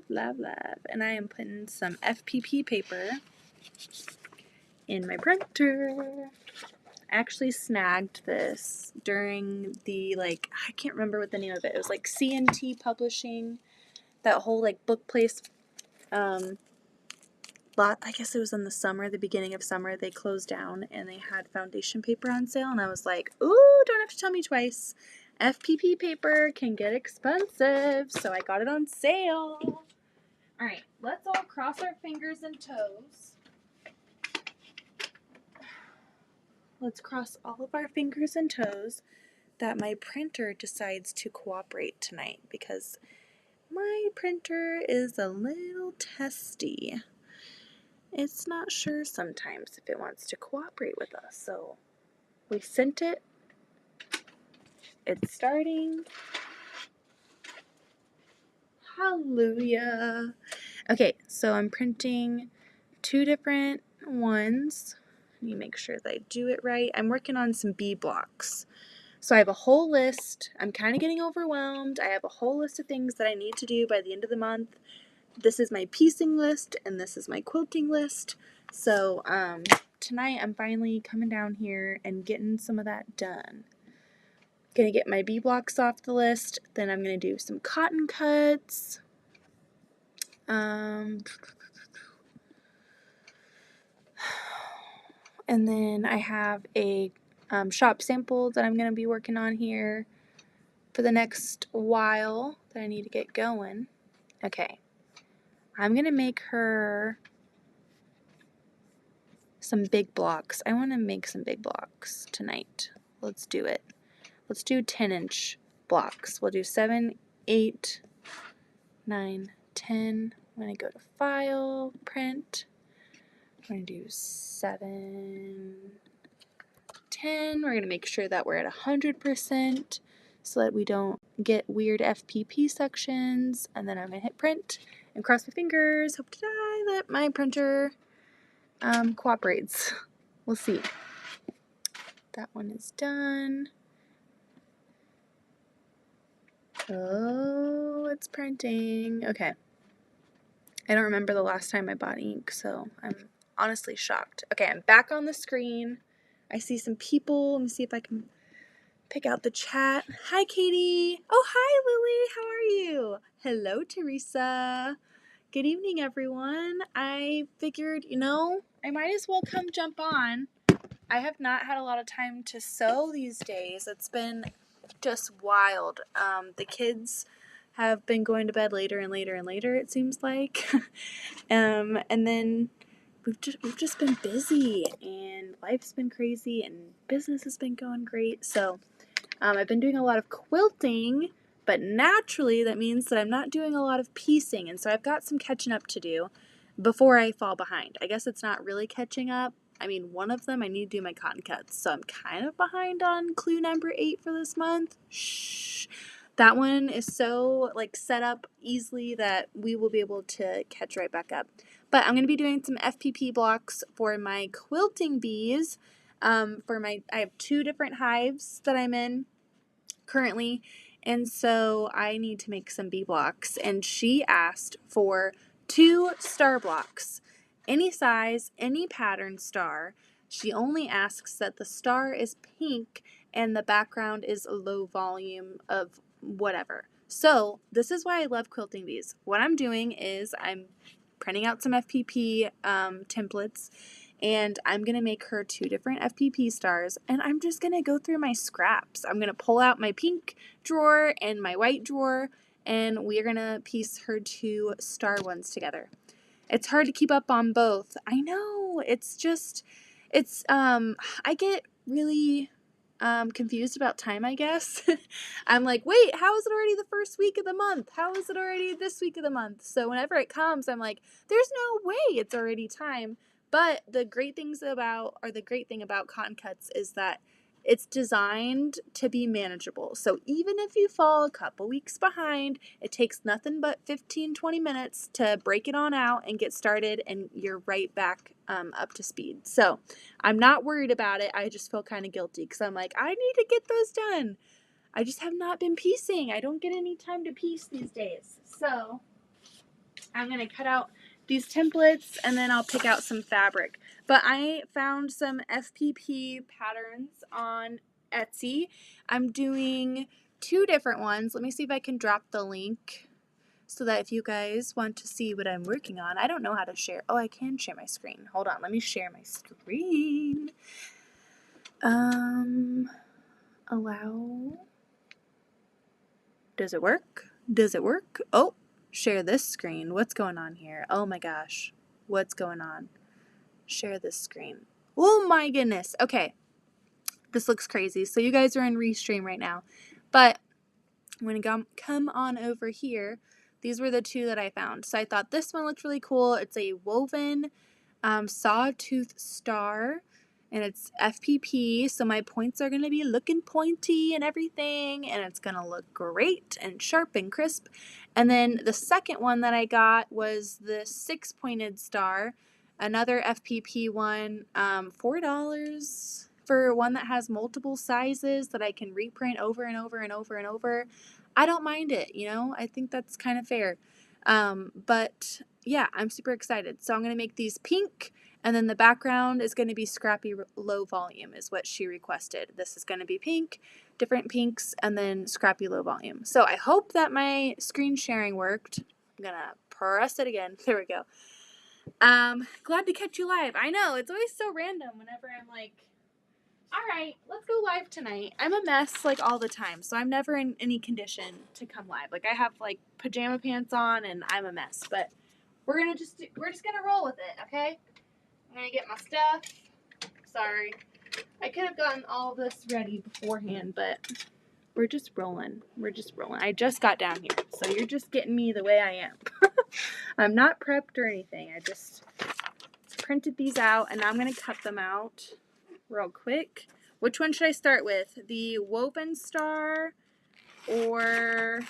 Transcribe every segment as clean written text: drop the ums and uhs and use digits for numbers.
Live, and I am putting some FPP paper in my printer. I actually snagged this during the, I can't remember what the name of it. It was like C&T Publishing, that whole book place. I guess it was in the summer, the beginning of summer, they closed down and they had foundation paper on sale, and I was like, ooh, don't have to tell me twice. FPP paper can get expensive, so I got it on sale. All right, let's all cross our fingers and toes. Let's cross all of our fingers and toes that my printer decides to cooperate tonight, because my printer is a little testy. It's not sure sometimes if it wants to cooperate with us. So we sent it. It's starting. Hallelujah. Okay, so I'm printing 2 different ones. Let me make sure that I do it right. I'm working on some B blocks. So I have a whole list. I'm kind of getting overwhelmed. I have a whole list of things that I need to do by the end of the month. This is my piecing list, and this is my quilting list. So tonight I'm finally coming down here and getting some of that done. Gonna get my B blocks off the list. Then I'm gonna do some cotton cuts. And then I have a shop sample that I'm gonna be working on here for the next while that I need to get going. Okay, I'm gonna make her some big blocks. I want to make some big blocks tonight. Let's do it. Let's do 10-inch blocks. We'll do 7, 8, 9, 10. I'm going to go to File, Print. I'm going to do 7, 10. We're going to make sure that we're at 100% so that we don't get weird FPP sections. And then I'm going to hit Print and cross my fingers. Hope to die that my printer cooperates. We'll see. That one is done. Oh, it's printing. Okay. I don't remember the last time I bought ink, so I'm honestly shocked. Okay, I'm back on the screen. I see some people. Let me see if I can pick out the chat. Hi, Katie. Oh, hi, Lily. How are you? Hello, Teresa. Good evening, everyone. I figured, I might as well come jump on. I have not had a lot of time to sew these days. It's been just wild. The kids have been going to bed later and later and later, it seems like. And then we've just been busy, and life's been crazy, and business has been going great. So I've been doing a lot of quilting, but naturally that means that I'm not doing a lot of piecing, and so I've got some catching up to do before I fall behind. I guess it's not really catching up. I mean, one of them I need to do my cotton cuts, so I'm kind of behind on clue number 8 for this month. Shh. That one is so set up easily that we will be able to catch right back up. But I'm going to be doing some FPP blocks for my quilting bees. I have 2 different hives that I'm in currently, and so I need to make some bee blocks, and she asked for 2 star blocks, any size, any pattern star. She only asks that the star is pink and the background is a low volume of whatever. So this is why I love quilting bees. What I'm doing is I'm printing out some FPP templates, and I'm going to make her 2 different FPP stars, and I'm just going to go through my scraps. I'm going to pull out my pink drawer and my white drawer, and we're going to piece her 2 star ones together. It's hard to keep up on both. I know, I get really confused about time, I guess. I'm like, wait, how is it already the first week of the month? How is it already this week of the month? So whenever it comes, I'm like, there's no way it's already time. But the great thing about cotton cuts is that it's designed to be manageable. So even if you fall a couple weeks behind, it takes nothing but 15-20 minutes to break it on out and get started, and you're right back up to speed. So I'm not worried about it. I just feel kind of guilty because I'm like, I need to get those done. I just have not been piecing. I don't get any time to piece these days. So I'm going to cut out these templates and then I'll pick out some fabric. But I found some FPP patterns on Etsy. I'm doing 2 different ones. Let me see if I can drop the link so that if you guys want to see what I'm working on. I don't know how to share. Oh, I can share my screen. Hold on. Let me share my screen. Allow. Does it work? Does it work? Oh, share this screen. What's going on here? Oh my gosh. What's going on? Share this screen. Oh my goodness. Okay. This looks crazy. So you guys are in Restream right now. But I'm going to come on over here. These were the 2 that I found. So I thought this one looked really cool. It's a woven sawtooth star. And it's FPP, so my points are going to be looking pointy and everything, and it's going to look great and sharp and crisp. And then the second one that I got was the 6-pointed star, another FPP one, $4 for one that has multiple sizes that I can reprint over and over and over and over. I don't mind it, you know? I think that's kind of fair. But yeah, I'm super excited. So I'm going to make these pink. And then the background is going to be scrappy low volume is what she requested. This is going to be pink, different pinks, and then scrappy low volume. So I hope that my screen sharing worked. I'm going to press it again. There we go. Glad to catch you live. I know, it's always so random whenever I'm like, all right, let's go live tonight. I'm a mess like all the time, so I'm never in any condition to come live. Like I have like pajama pants on and I'm a mess, but we're just gonna roll with it, okay? I'm going to get my stuff. Sorry. I could have gotten all this ready beforehand, but we're just rolling. We're just rolling. I just got down here, so you're just getting me the way I am. I'm not prepped or anything. I just printed these out, and I'm going to cut them out real quick. Which one should I start with? The woven star or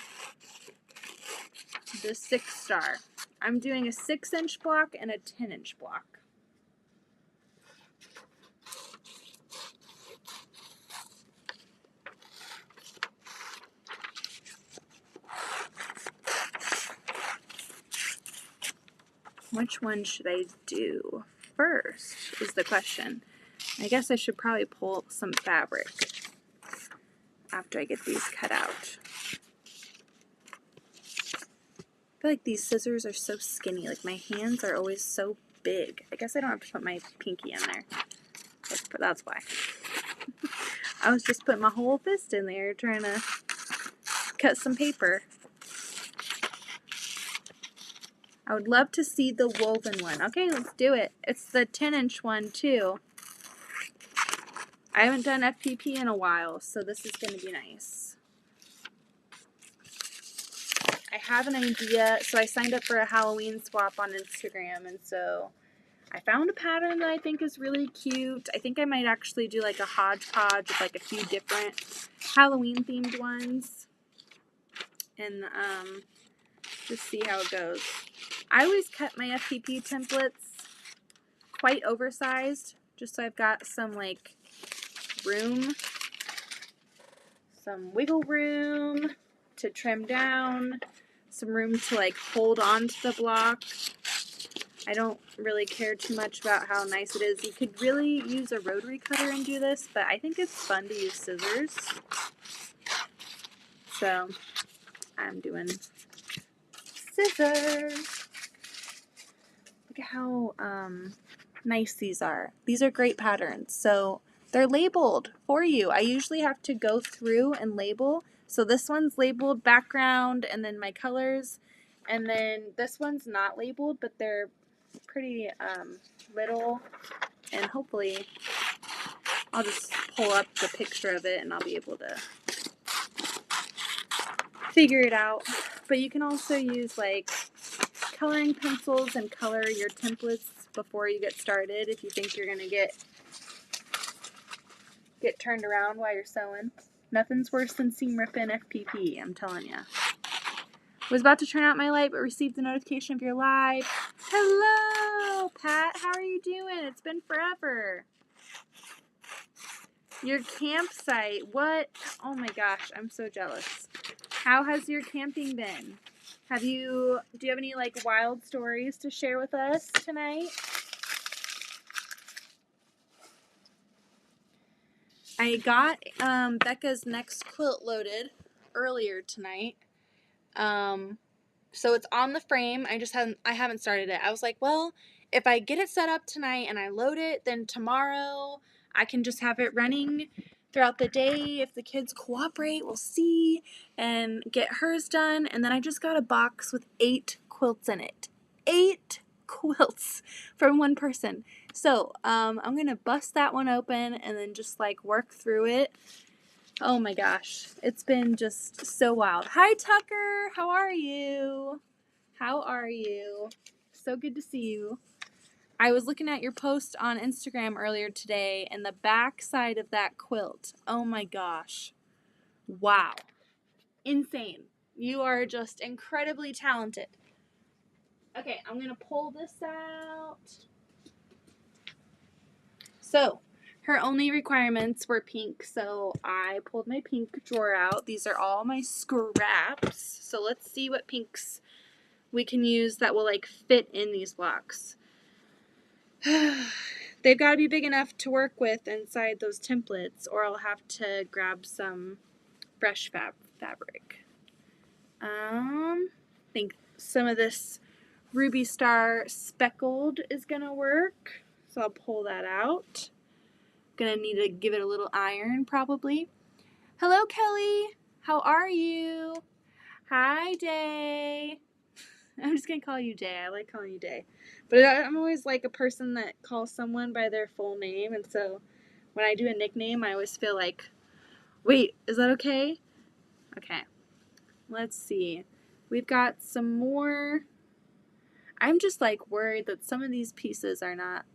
the 6 star? I'm doing a 6-inch block and a 10-inch block. Which one should I do first is the question. I guess I should probably pull some fabric after I get these cut out. I feel like these scissors are so skinny. Like my hands are always so big. I guess I don't have to put my pinky in there. That's why. I was just putting my whole fist in there trying to cut some paper. I would love to see the woven one. Okay, let's do it. It's the 10-inch one too. I haven't done FPP in a while, so this is going to be nice. I have an idea. So I signed up for a Halloween swap on Instagram, and so I found a pattern that I think is really cute. I think I might actually do like a hodgepodge of like a few different Halloween themed ones, and just see how it goes. I always cut my FPP templates quite oversized, just so I've got some like room, some wiggle room to trim down, some room to like hold on to the block. I don't really care too much about how nice it is. You could really use a rotary cutter and do this, but I think it's fun to use scissors. So I'm doing scissors. Look at how nice these are. These are great patterns. So they're labeled for you. I usually have to go through and label. So this one's labeled background and then my colors. And then this one's not labeled, but they're pretty little. And hopefully I'll just pull up the picture of it and I'll be able to figure it out. But you can also use like coloring pencils and color your templates before you get started if you think you're gonna get turned around while you're sewing. Nothing's worse than seam ripping FPP, I'm telling ya. Was about to turn out my light but received the notification of your live. Hello, Pat. How are you doing? It's been forever. Your campsite. What? Oh my gosh, I'm so jealous. How has your camping been? Do you have any like wild stories to share with us tonight? I got Becca's next quilt loaded earlier tonight. So it's on the frame. I haven't started it. I was like, well, if I get it set up tonight and I load it, then tomorrow I can just have it running throughout the day. If the kids cooperate, we'll see, and get hers done. And then I just got a box with 8 quilts in it. 8 quilts from one person. So I'm gonna bust that one open and then just like work through it. Oh my gosh, it's been just so wild. Hi Tucker, how are you? How are you? So good to see you. I was looking at your post on Instagram earlier today, and the back side of that quilt, oh my gosh. Wow. Insane. You are just incredibly talented. Okay, I'm going to pull this out. So, her only requirements were pink, so I pulled my pink drawer out. These are all my scraps. So let's see what pinks we can use that will like fit in these blocks. They've got to be big enough to work with inside those templates, or I'll have to grab some fresh fabric. I think some of this Ruby Star speckled is gonna work, so I'll pull that out. Gonna need to give it a little iron probably. Hello Kelly, how are you? Hi Day. I'm just gonna call you Day. I like calling you Day. But I'm always like a person that calls someone by their full name, and so when I do a nickname, I always feel like, wait, is that okay? Okay, let's see. We've got some more. I'm just like worried that some of these pieces are not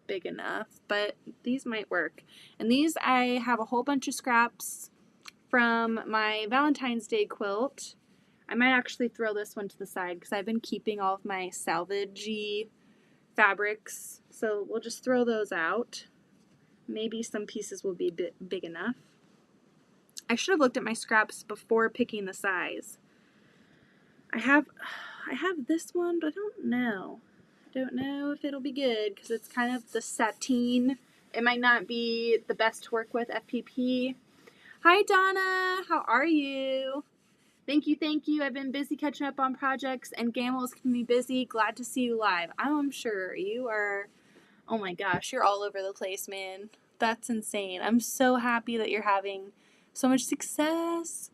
big enough, but these might work. And these, I have a whole bunch of scraps from my Valentine's Day quilt. I might actually throw this one to the side because I've been keeping all of my salvagey fabrics. So we'll just throw those out. Maybe some pieces will be big enough. I should have looked at my scraps before picking the size. I have this one, but I don't know. I don't know if it'll be good because it's kind of the sateen. It might not be the best to work with FPP. Hi Donna, how are you? Thank you. I've been busy catching up on projects, and Gamble is keeping me busy. Glad to see you live. I'm sure you are. Oh my gosh, you're all over the place, man. That's insane. I'm so happy that you're having so much success.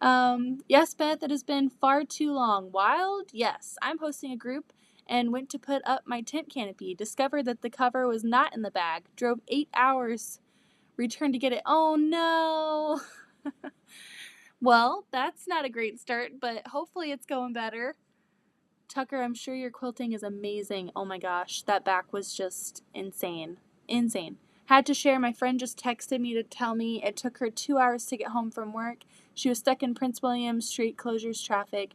Yes, Beth, it has been far too long. Wild? Yes. I'm hosting a group and went to put up my tent canopy. Discovered that the cover was not in the bag. Drove 8 hours. Returned to get it. Oh no. Well, that's not a great start, but hopefully it's going better. Tucker, I'm sure your quilting is amazing. Oh my gosh, that back was just insane. Insane. Had to share, my friend just texted me to tell me it took her 2 hours to get home from work. She was stuck in Prince William street closures traffic.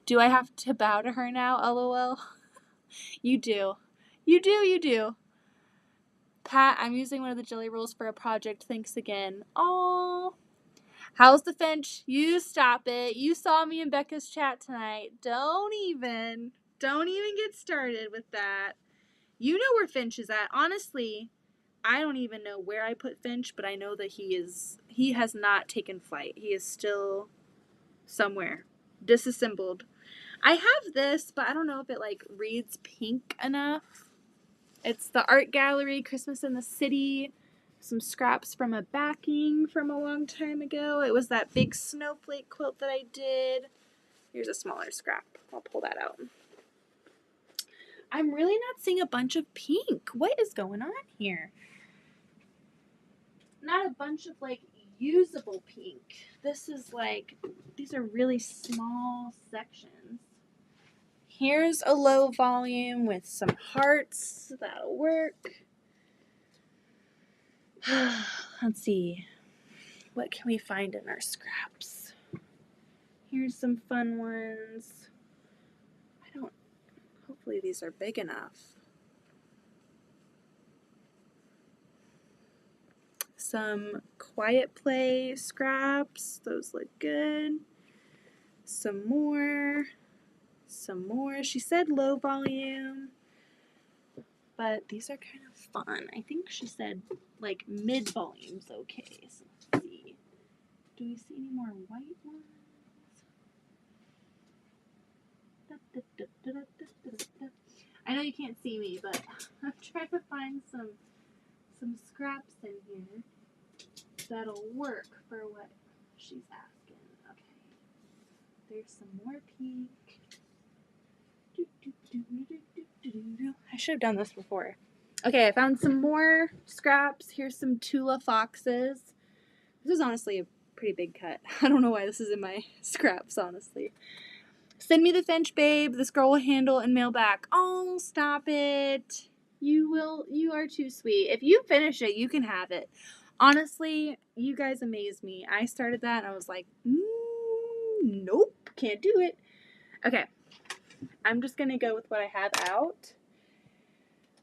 Do I have to bow to her now? LOL. You do. You do. Pat, I'm using one of the jelly rolls for a project. Thanks again. Aww. How's the Finch? You stop it. You saw me in Becca's chat tonight. Don't even get started with that. You know where Finch is at. Honestly, I don't even know where I put Finch, but I know that he has not taken flight. He is still somewhere. Disassembled. I have this, but I don't know if it like reads pink enough. It's the Art Gallery, Christmas in the City. Some scraps from a backing from a long time ago. It was that big snowflake quilt that I did. Here's a smaller scrap. I'll pull that out. I'm really not seeing a bunch of pink. What is going on here? Not a bunch of like usable pink. This is like, these are really small sections. Here's a low volume with some hearts. That'll work. Let's see. What can we find in our scraps? Here's some fun ones. Hopefully these are big enough. some Quiet Play scraps. Those look good. Some more. Some more. She said low volume, but these are kind of fun. I think she said like mid volume's okay. So let's see. Do we see any more white ones? I know you can't see me, but I'm trying to find some scraps in here that'll work for what she's asking. Okay. There's some more pink. I should have done this before. Okay, I found some more scraps. Here's some Tula Foxes. This is honestly a pretty big cut. I don't know why this is in my scraps, honestly. Send me the Finch, babe. This girl will handle and mail back. Oh, stop it. You are too sweet. If you finish it, you can have it. Honestly, you guys amaze me. I started that and I was like, nope, can't do it. Okay, I'm just going to go with what I have out.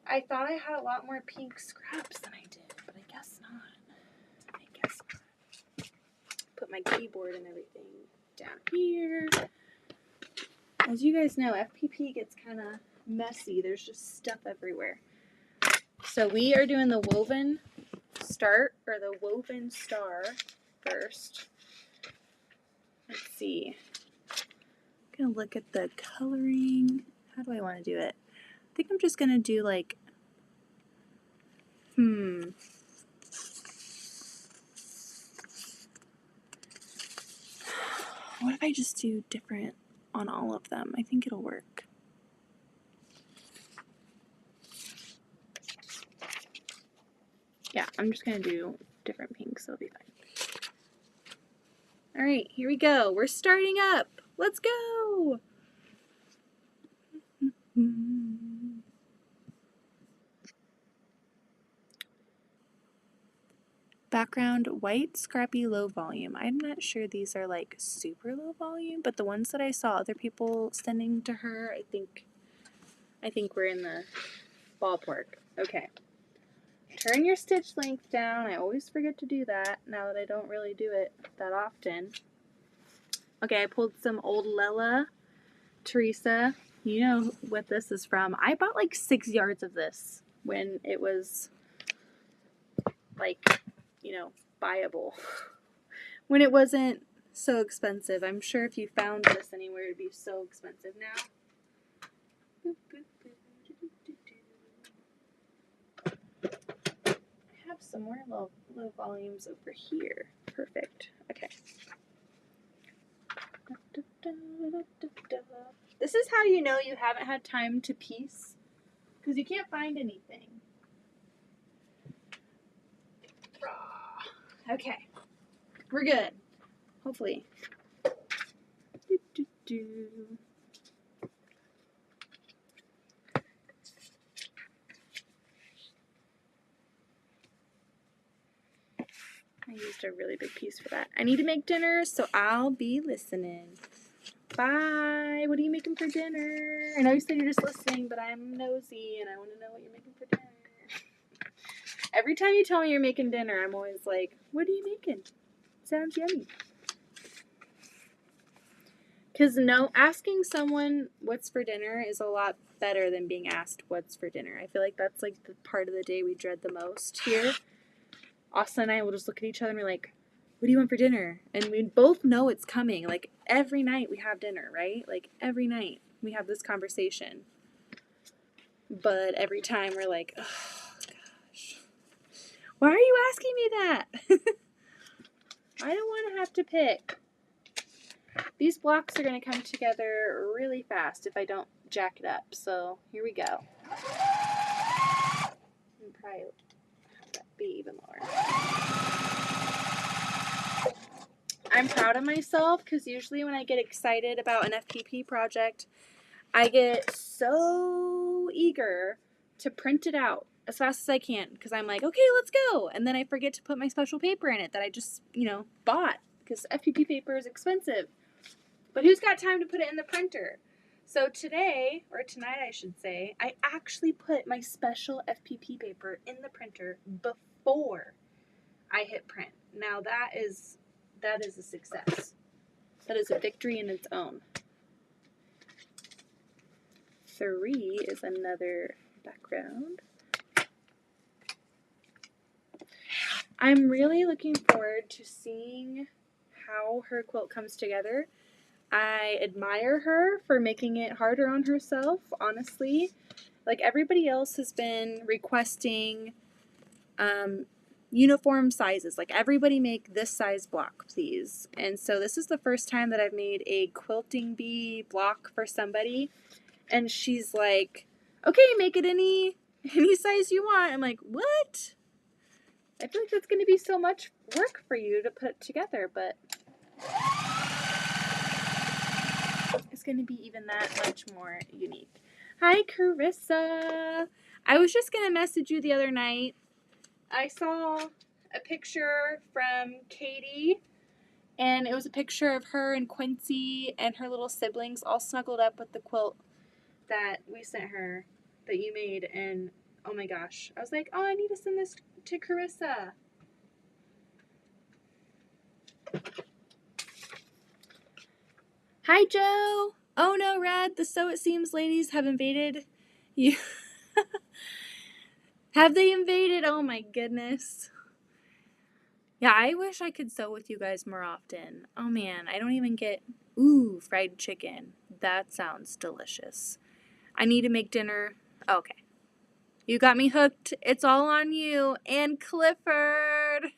I thought I had a lot more pink scraps than I did, but I guess not. Put my keyboard and everything down here. As you guys know, FPP gets kind of messy. There's just stuff everywhere. So we are doing the woven start, or the woven star first. Let's see. I'm going to look at the coloring. How do I want to do it? I think I'm just going to do like, what if I just do different on all of them? I think it'll work. Yeah, I'm just going to do different pinks, so it'll be fine. All right, here we go. We're starting up. Let's go. Background, white, scrappy, low volume. I'm not sure these are like super low volume, but the ones that I saw other people sending to her, I think we're in the ballpark. Okay. Turn your stitch length down. I always forget to do that now that I don't really do it that often. Okay, I pulled some old Lella Teresa. You know what this is from. I bought like 6 yards of this when it was like, you know, buyable. When it wasn't so expensive. I'm sure if you found this anywhere, it'd be so expensive now. I have some more low volumes over here. Perfect. Okay. This is how you know you haven't had time to piece, because you can't find anything. Okay. We're good. Hopefully. I used a really big piece for that. I need to make dinner, so I'll be listening. Bye. What are you making for dinner? I know you said you're just listening, but I'm nosy and I want to know what you're making for dinner. Every time you tell me you're making dinner, I'm always like, what are you making? Sounds yummy. Because asking someone what's for dinner is a lot better than being asked what's for dinner. I feel like that's like the part of the day we dread the most here. Austin and I will just look at each other and be like, what do you want for dinner? And we both know it's coming. Like every night we have dinner, right? Like every night we have this conversation. But every time we're like, oh gosh, why are you asking me that? I don't want to have to pick. These blocks are going to come together really fast if I don't jack it up. So here we go. I'll probably have that be even lower. I'm proud of myself because usually when I get excited about an FPP project, I get so eager to print it out as fast as I can because I'm like, okay, let's go. And then I forget to put my special paper in it that I just, bought because FPP paper is expensive. But who's got time to put it in the printer? So today, or tonight I should say, I actually put my special FPP paper in the printer before I hit print. Now that is a success. That is a victory in its own. 3 is another background. I'm really looking forward to seeing how her quilt comes together. I admire her for making it harder on herself, honestly. Like, everybody else has been requesting uniform sizes. Like, everybody make this size block, please. And so this is the first time that I've made a quilting bee block for somebody. And she's like, okay, make it any size you want. I'm like, what? I feel like that's going to be so much work for you to put together, but it's going to be even that much more unique. Hi, Carissa. I was just going to message you the other night. I saw a picture from Katie, and it was a picture of her and Quincy and her little siblings all snuggled up with the quilt that we sent her, that you made, and oh my gosh. I was like, oh, I need to send this to Carissa. Hi, Joe. Oh no, Rad, the So It Seems ladies have invaded you. Have they invaded? Oh my goodness. Yeah, I wish I could sew with you guys more often. Oh man, I don't even get, ooh, fried chicken. That sounds delicious. I need to make dinner. Okay. You got me hooked. It's all on you. And Clifford.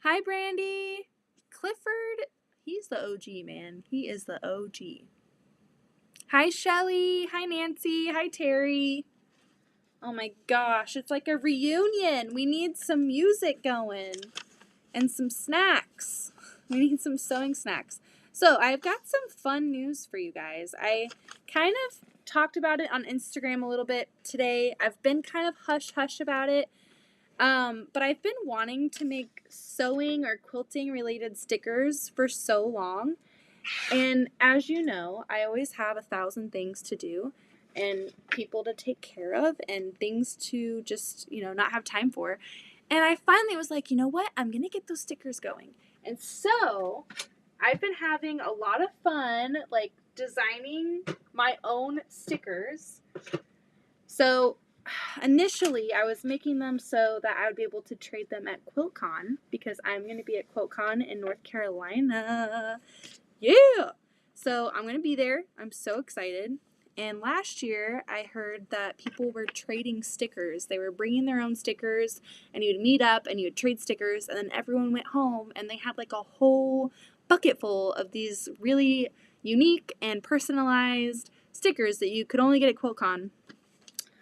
Hi, Brandy. Clifford, he's the OG, man. He is the OG. Hi, Shelly. Hi, Nancy. Hi, Terry. Oh my gosh, it's like a reunion. We need some music going and some snacks. We need some sewing snacks. So I've got some fun news for you guys. I kind of talked about it on Instagram a little bit today. I've been kind of hush-hush about it. But I've been wanting to make sewing or quilting related stickers for so long. And as you know, I always have 1,000 things to do and people to take care of and things to just, not have time for. And I finally was like, you know what? I'm going to get those stickers going. And so I've been having a lot of fun, like, designing my own stickers. So initially, I was making them so that I would be able to trade them at QuiltCon, because I'm going to be at QuiltCon in North Carolina. Yeah! So I'm going to be there. I'm so excited. And last year, I heard that people were trading stickers. They were bringing their own stickers, and you'd meet up, and you'd trade stickers, and then everyone went home, and they had like a whole bucket full of these really unique and personalized stickers that you could only get at QuiltCon,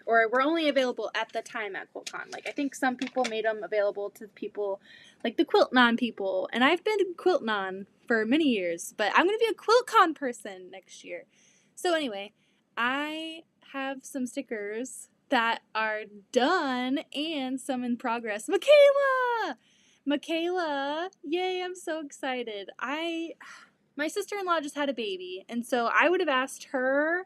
or were only available at the time at QuiltCon. Like, I think some people made them available to people, like the QuiltNon people, and I've been to QuiltNon for many years, but I'm going to be a QuiltCon person next year. So anyway, I have some stickers that are done and some in progress. Michaela! Yay, I'm so excited. My sister-in-law just had a baby, and so I would have asked her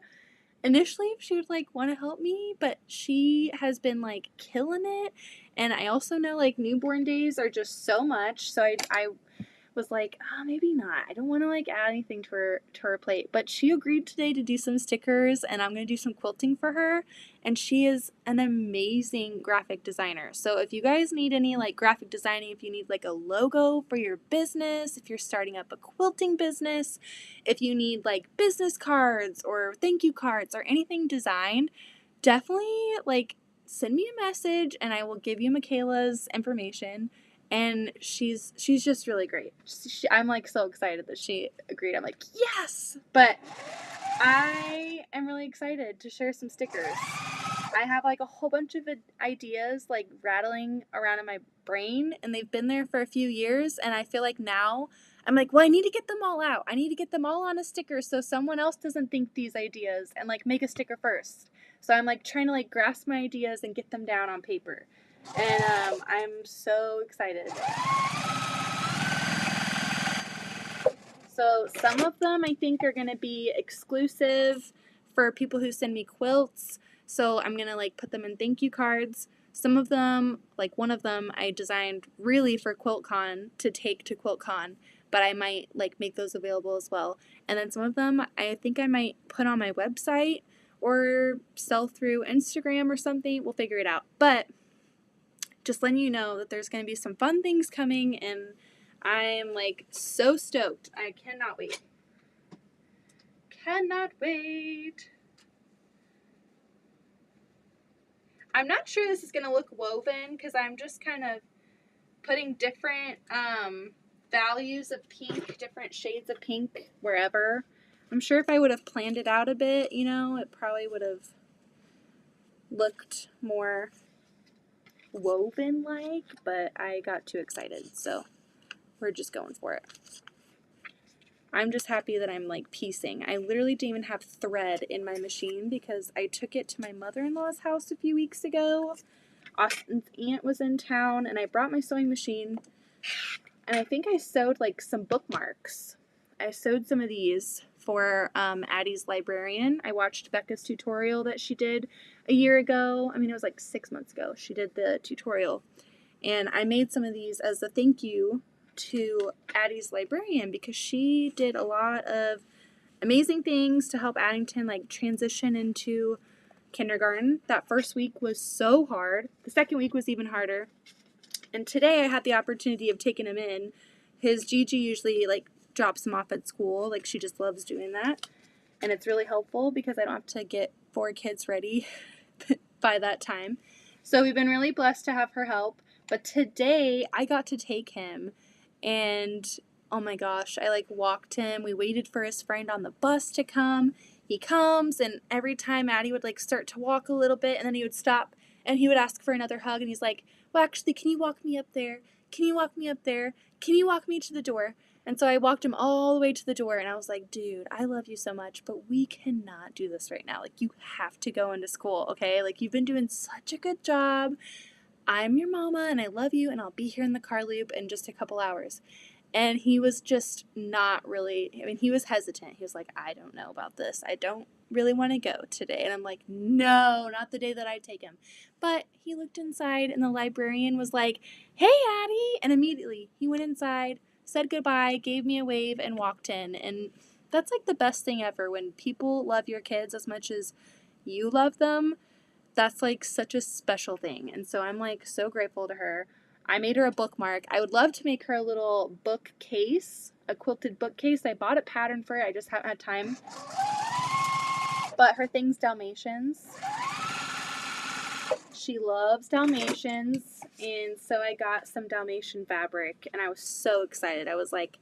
initially if she would want to help me, but she has been killing it. And I also know newborn days are just so much, so I was like, oh, maybe not. I don't want to add anything to her plate. But she agreed today to do some stickers, and I'm going to do some quilting for her. And she is an amazing graphic designer. So if you guys need any graphic designing, if you need a logo for your business, if you're starting up a quilting business, if you need business cards or thank you cards or anything designed, definitely send me a message and I will give you Michaela's information. And she's just really great. I'm so excited that she agreed. I'm like, yes! But I am really excited to share some stickers. I have a whole bunch of ideas rattling around in my brain, and they've been there for a few years, and I feel now I'm well, I need to get them all out. I need to get them all on a sticker so someone else doesn't think these ideas and make a sticker first. So I'm trying to grasp my ideas and get them down on paper. And I'm so excited. So some of them I think are going to be exclusive for people who send me quilts. So I'm going to put them in thank you cards. Some of them, like one of them I designed really for QuiltCon to take to QuiltCon, but I might like make those available as well. And then some of them I think I might put on my website or sell through Instagram or something. We'll figure it out. But just letting you know that there's going to be some fun things coming, and I'm like so stoked. I cannot wait. Cannot wait. I'm not sure this is going to look woven because I'm just kind of putting different values of pink, different shades of pink wherever. I'm sure if I would have planned it out a bit, you know, it probably would have looked more woven like, but I got too excited, so we're just going for it. I'm just happy that I'm like piecing. I literally didn't even have thread in my machine because I took it to my mother-in-law's house a few weeks ago. Austin's aunt was in town, and I brought my sewing machine, and I think I sewed like some bookmarks. I sewed some of these for Addie's librarian. I watched Becca's tutorial that she did a year ago. I mean, it was like 6 months ago. She did the tutorial, and I made some of these as a thank you to Addie's librarian because she did a lot of amazing things to help Addington like transition into kindergarten. That first week was so hard. The second week was even harder. And today I had the opportunity of taking him in. His Gigi usually like drops him off at school. Like she just loves doing that. And it's really helpful because I don't have to get 4 kids ready by that time. So we've been really blessed to have her help. But today I got to take him, and oh my gosh, I like walked him. We waited for his friend on the bus to come. He comes, and every time Addie would like start to walk a little bit, and then he would stop and he would ask for another hug, and he's like, well, actually, can you walk me up there? Can you walk me up there? Can you walk me to the door? And so I walked him all the way to the door, and I was like, dude, I love you so much, but we cannot do this right now. Like, you have to go into school, okay? Like, you've been doing such a good job. I'm your mama, and I love you, and I'll be here in the car loop in just a couple hours. And he was just not really, I mean, he was hesitant. He was like, I don't know about this. I don't really want to go today. And I'm like, no, not the day that I take him. But he looked inside, and the librarian was like, hey, Addie. And immediately he went inside, said goodbye, gave me a wave, and walked in. And that's like the best thing ever. When people love your kids as much as you love them, that's like such a special thing. And so I'm like so grateful to her. I made her a bookmark. I would love to make her a little bookcase, a quilted bookcase. I bought a pattern for it. I just haven't had time. But her thing's Dalmatians. She loves Dalmatians. And so I got some Dalmatian fabric, and I was so excited. I was like,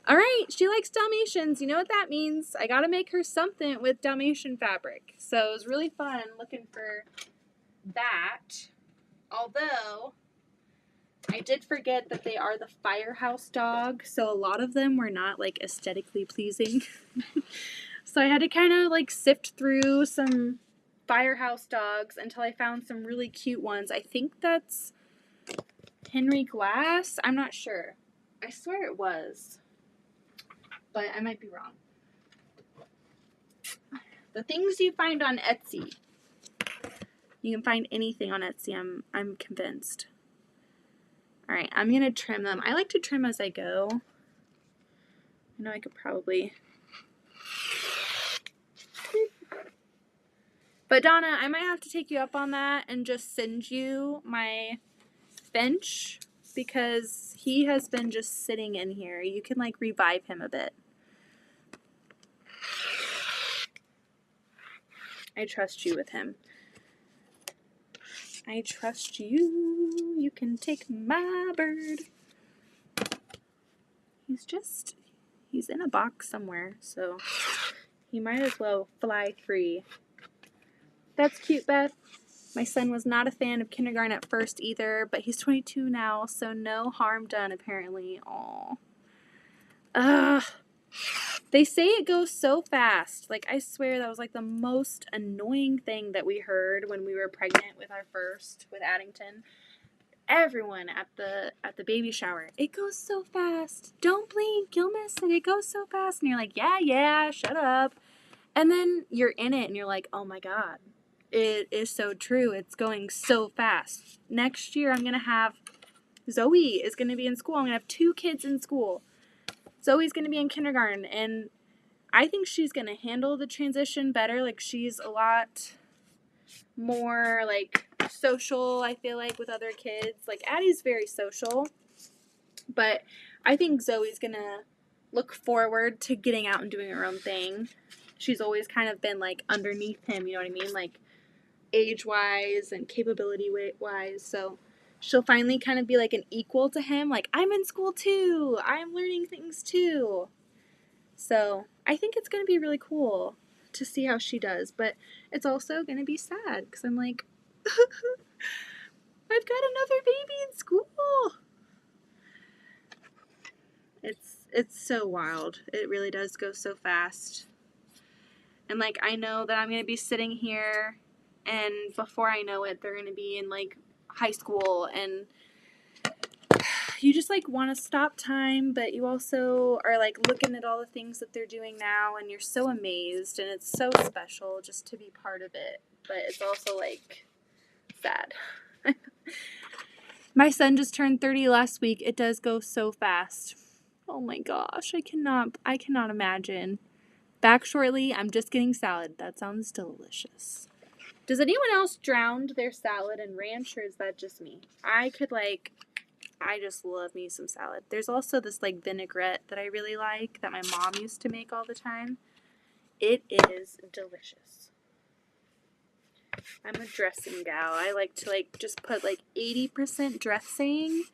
all right, she likes Dalmatians. You know what that means. I got to make her something with Dalmatian fabric. So it was really fun looking for that. Although I did forget that they are the firehouse dog, so a lot of them were not like aesthetically pleasing. So I had to kind of like sift through some firehouse dogs until I found some really cute ones. I think that's Henry Glass. I'm not sure. I swear it was, but I might be wrong. The things you find on Etsy. You can find anything on Etsy, I'm convinced. All right, I'm going to trim them. I like to trim as I go. I know I could probably. But Donna, I might have to take you up on that and just send you my bench because he has been just sitting in here. You can like revive him a bit. I trust you with him. I trust you. You can take my bird. He's in a box somewhere, so he might as well fly free. That's cute, Beth. My son was not a fan of kindergarten at first either, but he's 22 now, so no harm done apparently. Aww. Ugh. They say it goes so fast. Like, I swear that was like the most annoying thing that we heard when we were pregnant with our first, with Addington. Everyone at the baby shower, it goes so fast. Don't blink, you'll miss it. It goes so fast. And you're like, yeah, shut up. And then you're in it and you're like, oh my God, It is so true. It's going so fast. Next year, I'm going to have Zoe is going to be in school. I'm going to have 2 kids in school. Zoe's going to be in kindergarten, and I think she's going to handle the transition better. Like, she's a lot more, like, social, I feel like, with other kids. Like, Addie's very social, but I think Zoe's going to look forward to getting out and doing her own thing. She's always kind of been, like, underneath him, you know what I mean? Like, age-wise and capability-wise, so she'll finally kind of be like an equal to him, like, I'm in school too, I'm learning things too. So I think it's going to be really cool to see how she does, but it's also going to be sad because I'm like, I've got another baby in school. It's so wild. It really does go so fast. And, like, I know that I'm going to be sitting here, and before I know it, they're going to be in, like, high school, and you just, like, want to stop time, but you also are, like, looking at all the things that they're doing now, and you're so amazed, and it's so special just to be part of it, but it's also, like, sad. My son just turned 30 last week. It does go so fast. Oh my gosh, I cannot imagine. Back shortly, I'm just getting salad. That sounds delicious. Does anyone else drown their salad in ranch, or is that just me? I just love me some salad. There's also this, like, vinaigrette that I really like that my mom used to make all the time. It is delicious. I'm a dressing gal. I like to, like, just put, like, 80% dressing,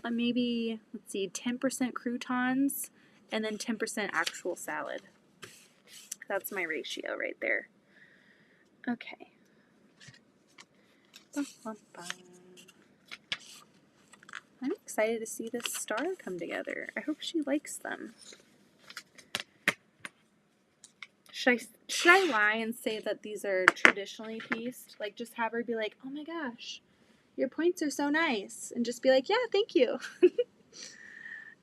maybe, 10% croutons, and then 10% actual salad. That's my ratio right there. Okay. Bum, bum, bum. I'm excited to see this star come together. I hope she likes them. Should I lie and say that these are traditionally pieced? Like, just have her be like, oh my gosh, your points are so nice. And just be like, yeah, thank you.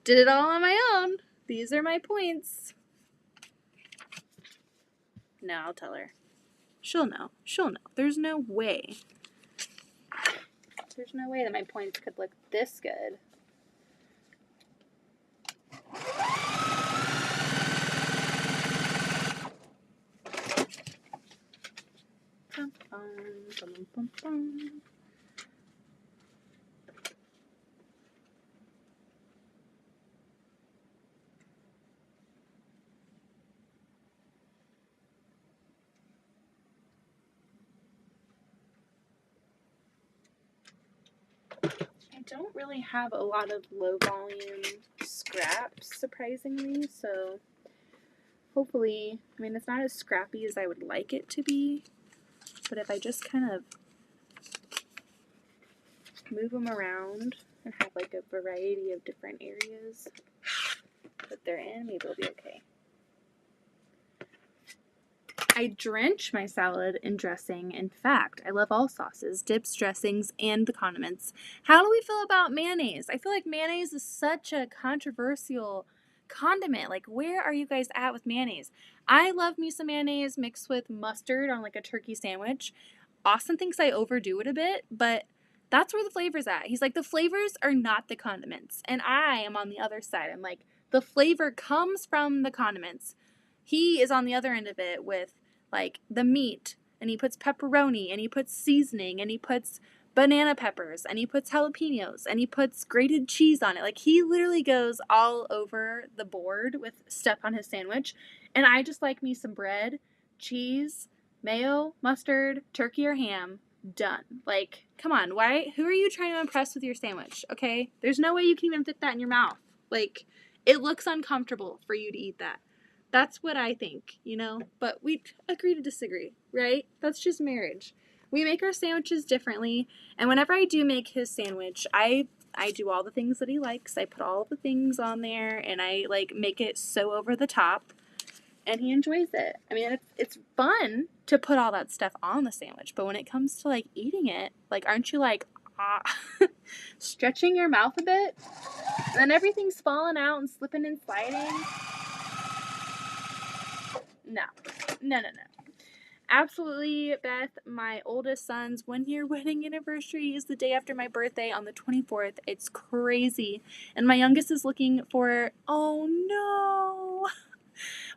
Did it all on my own. These are my points. No, I'll tell her. She'll know. There's no way. There's no way that my points could look this good. Bum, bum, bum, bum. I don't really have a lot of low volume scraps, surprisingly, so hopefully, I mean, it's not as scrappy as I would like it to be, but if I just kind of move them around and have, like, a variety of different areas that they're in, maybe it'll be okay. I drench my salad in dressing. In fact, I love all sauces, dips, dressings, and the condiments. How do we feel about mayonnaise? I feel like mayonnaise is such a controversial condiment. Like, where are you guys at with mayonnaise? I love me some mayonnaise mixed with mustard on, like, a turkey sandwich. Austin thinks I overdo it a bit, but that's where the flavor's at. He's like, the flavors are not the condiments. And I am on the other side. I'm like, the flavor comes from the condiments. He is on the other end of it with, like, the meat, and he puts pepperoni, and he puts seasoning, and he puts banana peppers, and he puts jalapenos, and he puts grated cheese on it. Like, he literally goes all over the board with stuff on his sandwich, and I just like me some bread, cheese, mayo, mustard, turkey or ham, done. Like, come on, who are you trying to impress with your sandwich, okay? There's no way you can even fit that in your mouth. Like, it looks uncomfortable for you to eat that. That's what I think, you know, but we agree to disagree, right? That's just marriage. We make our sandwiches differently, and whenever I do make his sandwich, I do all the things that he likes. I put all the things on there, and I, like, make it so over the top, and he enjoys it. I mean, it's fun to put all that stuff on the sandwich, but when it comes to, like, eating it, like, aren't you, like, stretching your mouth a bit? And then everything's falling out and slipping and sliding. No. Absolutely, Beth. My oldest son's 1-year wedding anniversary is the day after my birthday on the 24th. It's crazy. And my youngest is looking for, oh no.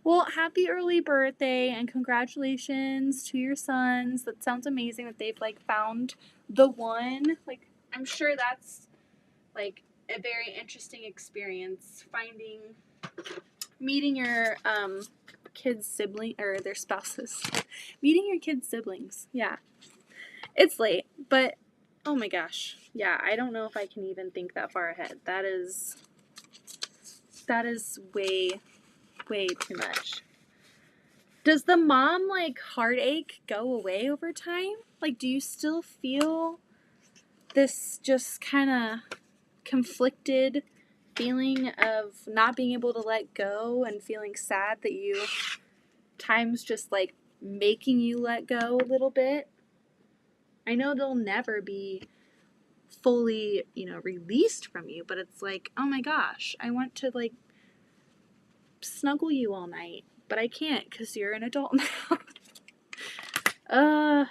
Well, happy early birthday and congratulations to your sons. That sounds amazing that they've like found the one. Like, I'm sure that's like a very interesting experience, meeting your kids' sibling or their spouses. Meeting your kids' siblings. Yeah. It's late, but oh my gosh. Yeah, I don't know if I can even think that far ahead. That is way too much. Does the mom like heartache go away over time? Like, do you still feel this just kind of conflicted feeling of not being able to let go and feeling sad that you times just like making you let go a little bit? I know they'll never be fully, released from you, but it's like, oh my gosh, I want to like snuggle you all night, but I can't because you're an adult now.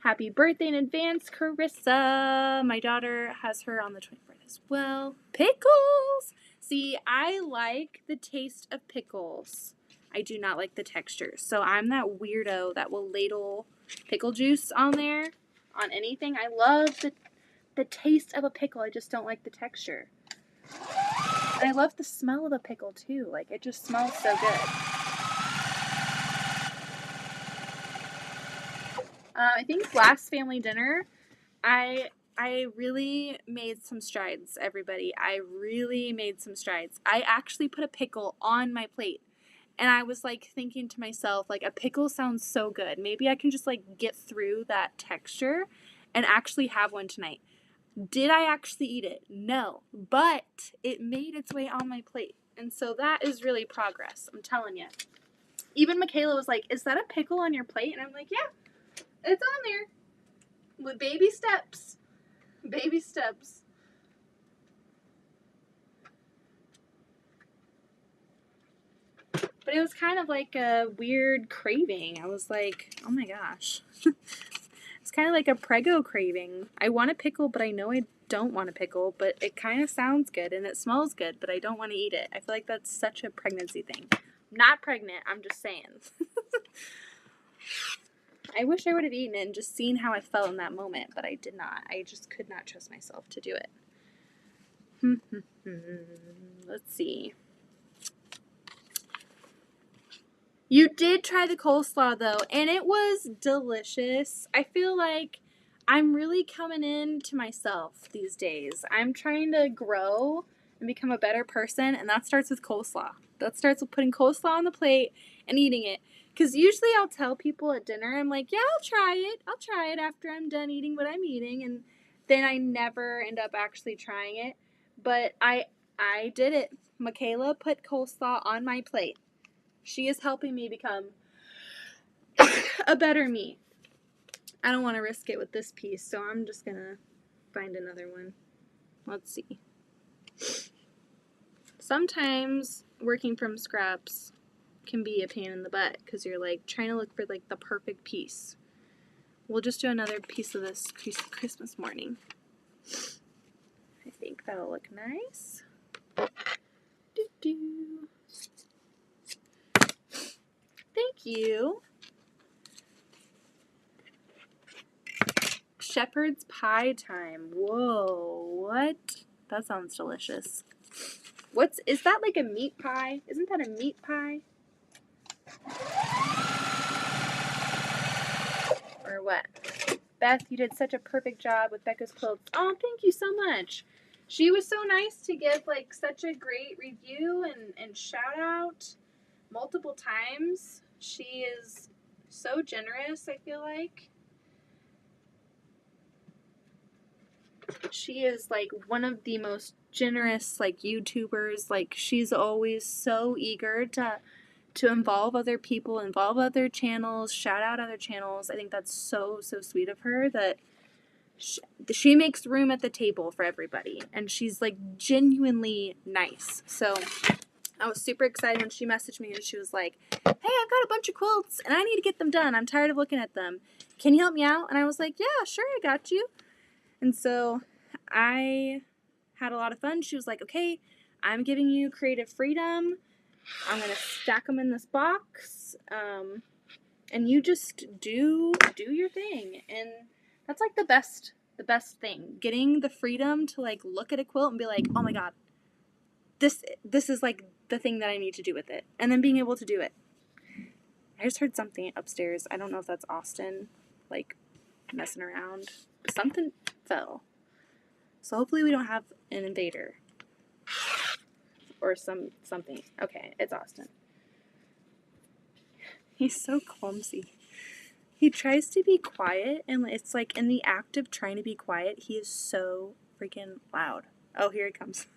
Happy birthday in advance, Carissa. My daughter has her on the 24th as well. Pickles! See, I like the taste of pickles. I do not like the texture. So I'm that weirdo that will ladle pickle juice on there, on anything. I love the taste of a pickle. I just don't like the texture. And I love the smell of a pickle too. Like, it just smells so good. I think last family dinner, I really made some strides, everybody. I really made some strides. I actually put a pickle on my plate. And I was like thinking to myself, like, a pickle sounds so good. Maybe I can just like get through that texture and actually have one tonight. Did I actually eat it? No. But it made its way on my plate. And so that is really progress. I'm telling you. Even Michaela was like, is that a pickle on your plate? And I'm like, yeah, it's on there. With baby steps. Baby steps. But it was kind of like a weird craving. I was like, oh my gosh. It's kind of like a prego craving. I want a pickle, but I know I don't want a pickle, but it kind of sounds good and it smells good, but I don't want to eat it. I feel like that's such a pregnancy thing. I'm not pregnant, I'm just saying. I wish I would have eaten it and just seen how I felt in that moment, but I did not. I just could not trust myself to do it. Let's see. You did try the coleslaw, though, and it was delicious. I feel like I'm really coming into myself these days. I'm trying to grow and become a better person, and that starts with coleslaw. That starts with putting coleslaw on the plate and eating it. Because usually I'll tell people at dinner, I'm like, yeah, I'll try it. I'll try it after I'm done eating what I'm eating, and then I never end up actually trying it. But I did it. Michaela put coleslaw on my plate. She is helping me become a better me. I don't want to risk it with this piece, so I'm just going to find another one. Let's see. Sometimes working from scraps can be a pain in the butt because you're like trying to look for like the perfect piece. We'll just do another piece of this Christmas morning. I think that'll look nice. Doo-doo. Thank you. Shepherd's pie time. Whoa, what? That sounds delicious. Is that like a meat pie? Isn't that a meat pie? Or what? Beth, you did such a perfect job with Becca's quilts. Oh, thank you so much. She was so nice to give like such a great review and shout out multiple times. She is so generous, I feel like. She is like one of the most generous like YouTubers. Like, she's always so eager to involve other people, involve other channels, shout out other channels. I think that's so sweet of her that she makes room at the table for everybody, and she's like genuinely nice. So I was super excited when she messaged me and she was like, hey, I've got a bunch of quilts and I need to get them done. I'm tired of looking at them. Can you help me out? And I was like, yeah, sure, I got you. And so I had a lot of fun. She was like, okay, I'm giving you creative freedom. I'm going to stack them in this box. And you just do your thing. And that's like the best thing. Getting the freedom to like look at a quilt and be like, oh my God, this is like the thing that I need to do with it. And then being able to do it. I just heard something upstairs. I don't know if that's Austin, like, messing around. Something fell. So hopefully we don't have an invader. Or something. Okay, it's Austin. He's so clumsy. He tries to be quiet, and it's like in the act of trying to be quiet, he is so freaking loud. Oh, here he comes.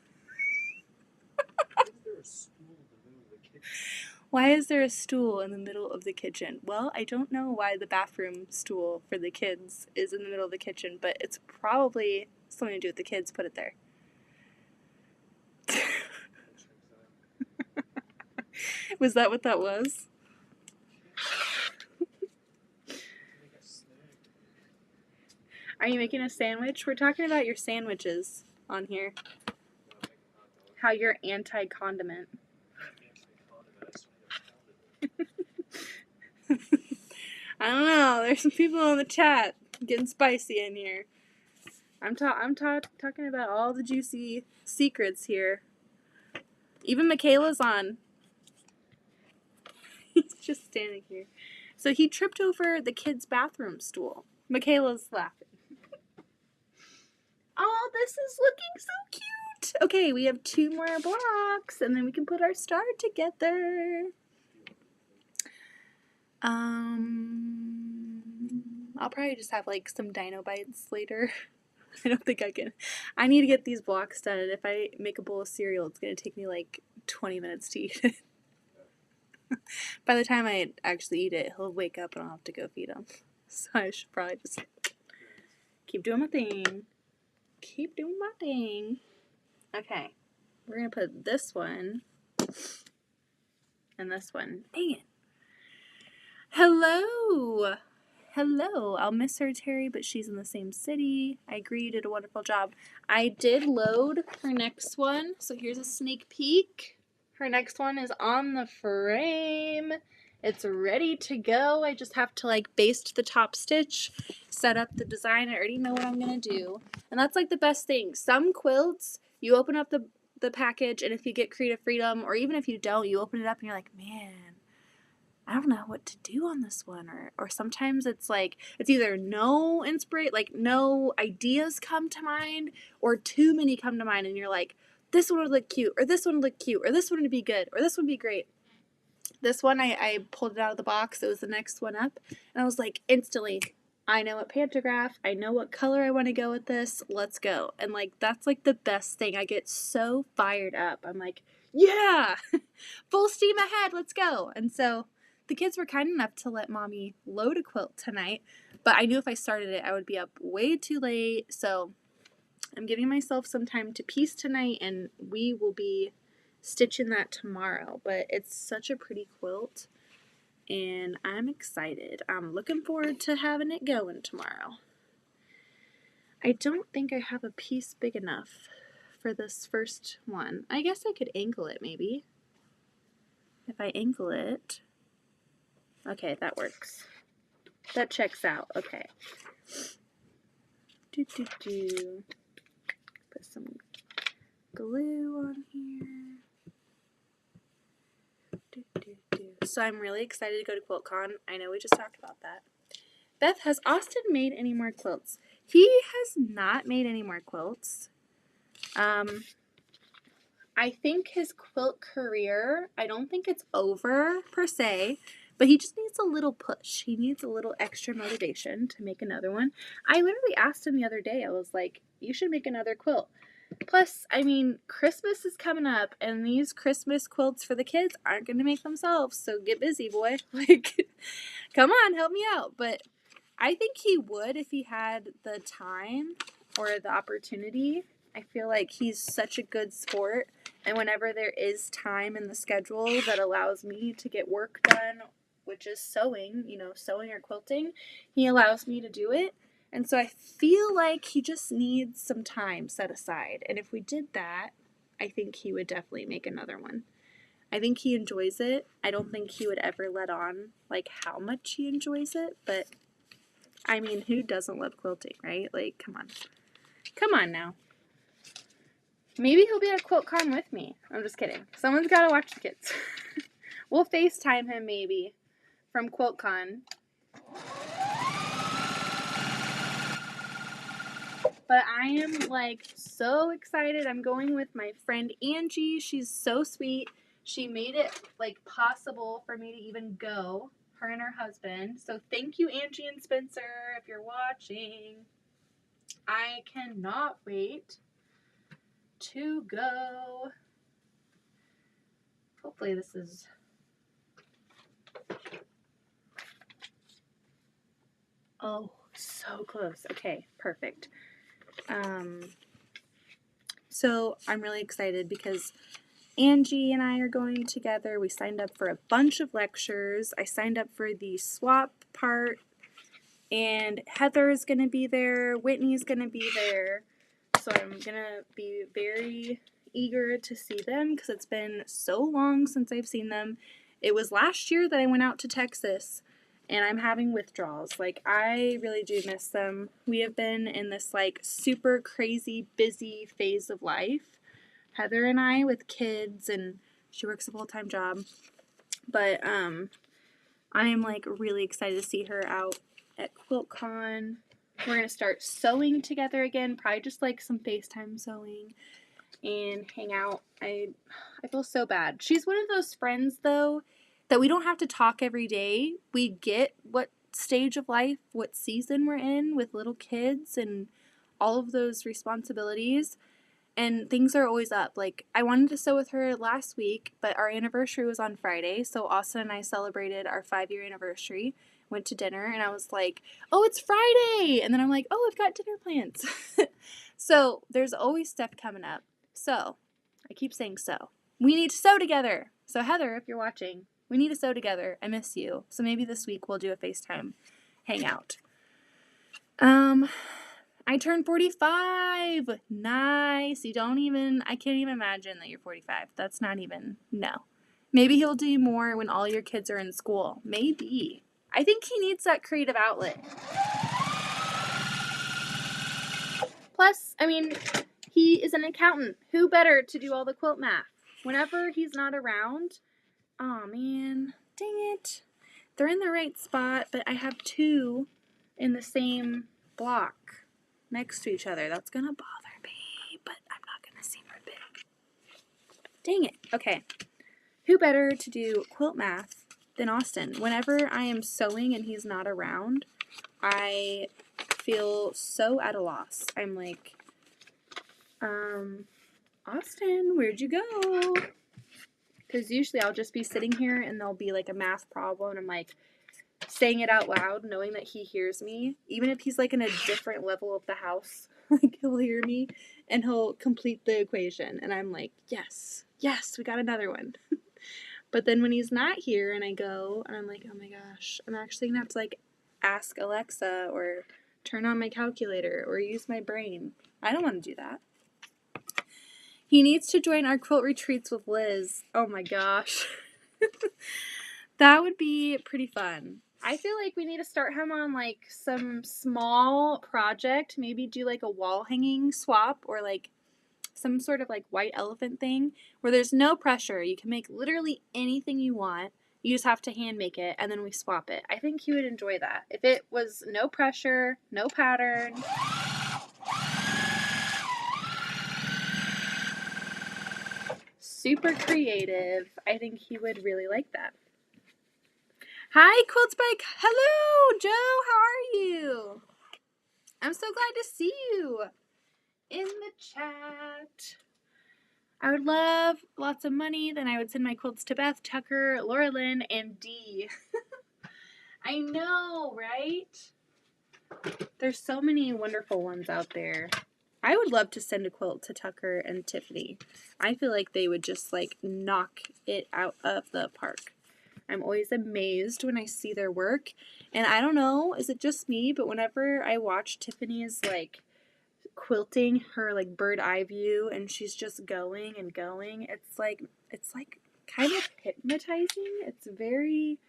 Why is there a stool in the middle of the kitchen? Well, I don't know why the bathroom stool for the kids is in the middle of the kitchen, but it's probably something to do with the kids put it there. Was that what that was? Are you making a sandwich? We're talking about your sandwiches on here. How you're anti-condiment. I don't know. There's some people in the chat getting spicy in here. I'm talking about all the juicy secrets here. Even Michaela's on. He's just standing here. So he tripped over the kids' bathroom stool. Michaela's laughing. Oh, this is looking so cute. Okay, we have 2 more blocks, and then we can put our star together. I'll probably just have like some dino bites later. I don't think I can. I need to get these blocks done, and if I make a bowl of cereal, it's going to take me like 20 minutes to eat it. By the time I actually eat it, he'll wake up and I'll have to go feed him. So I should probably just keep doing my thing. Keep doing my thing. Okay. We're going to put this one and this one. Dang it. Hello. Hello. I'll miss her, Terry, but she's in the same city. I agree, you did a wonderful job. I did load her next one, so here's a sneak peek. Her next one is on the frame. It's ready to go. I just have to like baste the top stitch, set up the design. I already know what I'm going to do. And that's like the best thing. Some quilts, you open up the package, and if you get creative freedom, or even if you don't, you open it up and you're like, man, I don't know what to do on this one. Or sometimes it's like, it's either no inspiration, like no ideas come to mind, or too many come to mind, and you're like, this one would look cute, or this one would look cute, or this one would be good, or this would be great. This one, I pulled it out of the box. It was the next one up, and I was like, instantly, I know what pantograph, I know what color I want to go with this, let's go. And like, that's like the best thing. I get so fired up. I'm like, yeah, full steam ahead, let's go. And so the kids were kind enough to let mommy load a quilt tonight, but I knew if I started it, I would be up way too late. So I'm giving myself some time to piece tonight, and we will be stitching that tomorrow. But it's such a pretty quilt, and I'm excited. I'm looking forward to having it going tomorrow. I don't think I have a piece big enough for this first one. I guess I could angle it maybe. If I angle it... Okay, that works. That checks out. Okay. Put some glue on here. So I'm really excited to go to QuiltCon. I know we just talked about that. Beth, has Austin made any more quilts? He has not made any more quilts. I think his quilt career, I don't think it's over per se, but he just needs a little push. He needs a little extra motivation to make another one. I literally asked him the other day, I was like, you should make another quilt. Plus, I mean, Christmas is coming up, and these Christmas quilts for the kids aren't going to make themselves, so get busy, boy. Like, come on, help me out. But I think he would if he had the time or the opportunity. I feel like he's such a good sport, And whenever there is time in the schedule that allows me to get work done, which is sewing, sewing or quilting, he allows me to do it. And so I feel like he just needs some time set aside. And if we did that, I think he would definitely make another one. I think he enjoys it. I don't think he would ever let on like how much he enjoys it, but I mean, who doesn't love quilting, right? Like, come on. Come on now. Maybe he'll be at QuiltCon with me. I'm just kidding. Someone's got to watch the kids. We'll FaceTime him maybe from QuiltCon. But I am like so excited. I'm going with my friend Angie. She's so sweet. She made it like possible for me to even go, her and her husband. So thank you, Angie and Spencer, if you're watching. I cannot wait to go. Hopefully this is... Oh, so close. Okay, perfect. So I'm really excited because Angie and I are going together. We signed up for a bunch of lectures. I signed up for the swap part, and Heather's going to be there. Whitney's going to be there. So I'm going to be very eager to see them because it's been so long since I've seen them. It was last year that I went out to Texas, and I'm having withdrawals. Like, I really do miss them. We have been in this, like, super crazy busy phase of life. Heather and I with kids, and she works a full-time job. But I am, like, really excited to see her out at QuiltCon. We're going to start sewing together again, probably just, like, some FaceTime sewing and hang out. I feel so bad. She's one of those friends, though, that we don't have to talk every day. We get what stage of life, what season we're in with little kids and all of those responsibilities. And things are always up. Like, I wanted to sew with her last week, but our anniversary was on Friday. So Austin and I celebrated our 5-year anniversary, went to dinner, and I was like, oh, it's Friday. And then I'm like, oh, I've got dinner plans. So there's always stuff coming up. So I keep saying so. We need to sew together. So Heather, if you're watching, we need to sew together. I miss you. So maybe this week we'll do a FaceTime hangout. I turned 45. Nice. I can't even imagine that you're 45. That's not even, no. Maybe he'll do more when all your kids are in school. Maybe. I think he needs that creative outlet. Plus, I mean, he is an accountant. Who better to do all the quilt math? Whenever he's not around, oh man, dang it. They're in the right spot, but I have two in the same block next to each other. That's gonna bother me, but I'm not gonna seem big. Dang it. Okay. Who better to do quilt math than Austin? Whenever I am sewing and he's not around, I feel so at a loss. I'm like, Austin, where'd you go? Because usually I'll just be sitting here and there'll be like a math problem and I'm like saying it out loud, knowing that he hears me. Even if he's like in a different level of the house, like he'll hear me and he'll complete the equation. And I'm like, yes, we got another one. But then when he's not here and I go and I'm like, oh my gosh, I'm actually gonna have to like ask Alexa or turn on my calculator or use my brain. I don't want to do that. He needs to join our quilt retreats with Liz. Oh my gosh. That would be pretty fun. I feel like we need to start him on like some small project. Maybe do like a wall hanging swap or like some sort of like white elephant thing where there's no pressure. You can make literally anything you want. You just have to hand make it and then we swap it. I think he would enjoy that. If it was no pressure, no pattern. Super creative. I think he would really like that. Hi, QuiltSpike. Hello, Joe. How are you? I'm so glad to see you in the chat. I would love lots of money. Then I would send my quilts to Beth, Tucker, Laura Lynn, and Dee. I know, right? There's so many wonderful ones out there. I would love to send a quilt to Tucker and Tiffany. I feel like they would just like knock it out of the park. I'm always amazed when I see their work. And I don't know, is it just me? But whenever I watch Tiffany's like quilting her like bird eye view and she's just going and going, it's like kind of hypnotizing. It's very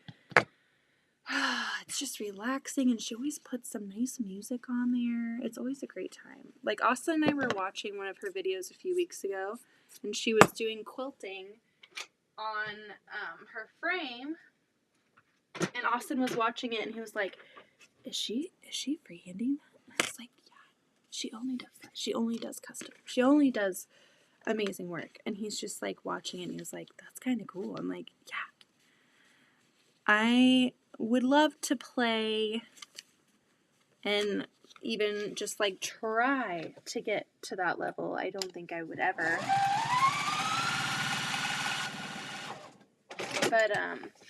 it's just relaxing, and she always puts some nice music on there. It's always a great time. Like Austin and I were watching one of her videos a few weeks ago, and she was doing quilting on her frame, and Austin was watching it, and he was like, is she freehanding that? I was like, yeah, she only does that. She only does custom. She only does amazing work. And he's just like watching it, and he was like, that's kind of cool. I'm like, yeah. I would love to play and even just like try to get to that level. I don't think I would ever. But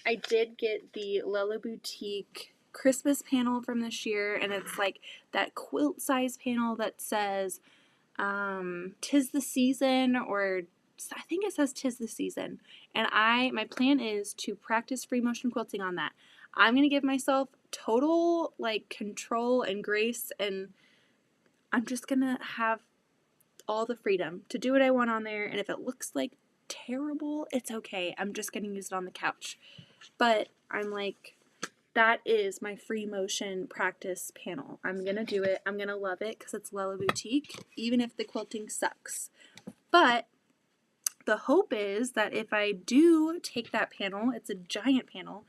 I did get the Lella Boutique Christmas panel from this year, and it's like that quilt size panel that says 'tis the season, or I think it says 'tis the season. And my plan is to practice free motion quilting on that. I'm going to give myself total like control and grace, and I'm just going to have all the freedom to do what I want on there. And if it looks like terrible, it's okay. I'm just going to use it on the couch. But I'm like, that is my free motion practice panel. I'm going to do it. I'm going to love it because it's Lella Boutique, even if the quilting sucks. But the hope is that if I do take that panel, it's a giant panel,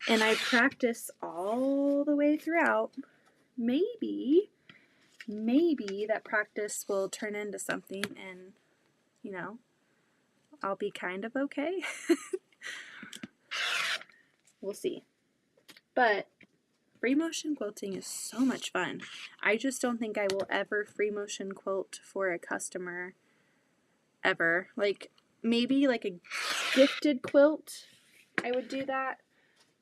and I practice all the way throughout, maybe that practice will turn into something, and, you know, I'll be kind of okay. We'll see. But free motion quilting is so much fun. I just don't think I will ever free motion quilt for a customer ever. Like, maybe like a gifted quilt, I would do that.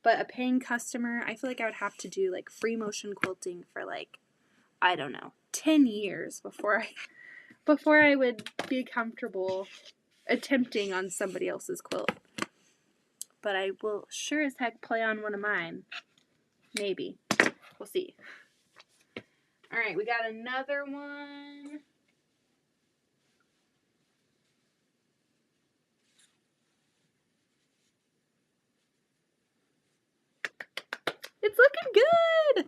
But a paying customer, I feel like I would have to do like free motion quilting for like, I don't know, 10 years before I would be comfortable attempting on somebody else's quilt. But I will sure as heck play on one of mine. Maybe. We'll see. Alright, we got another one. It's looking good!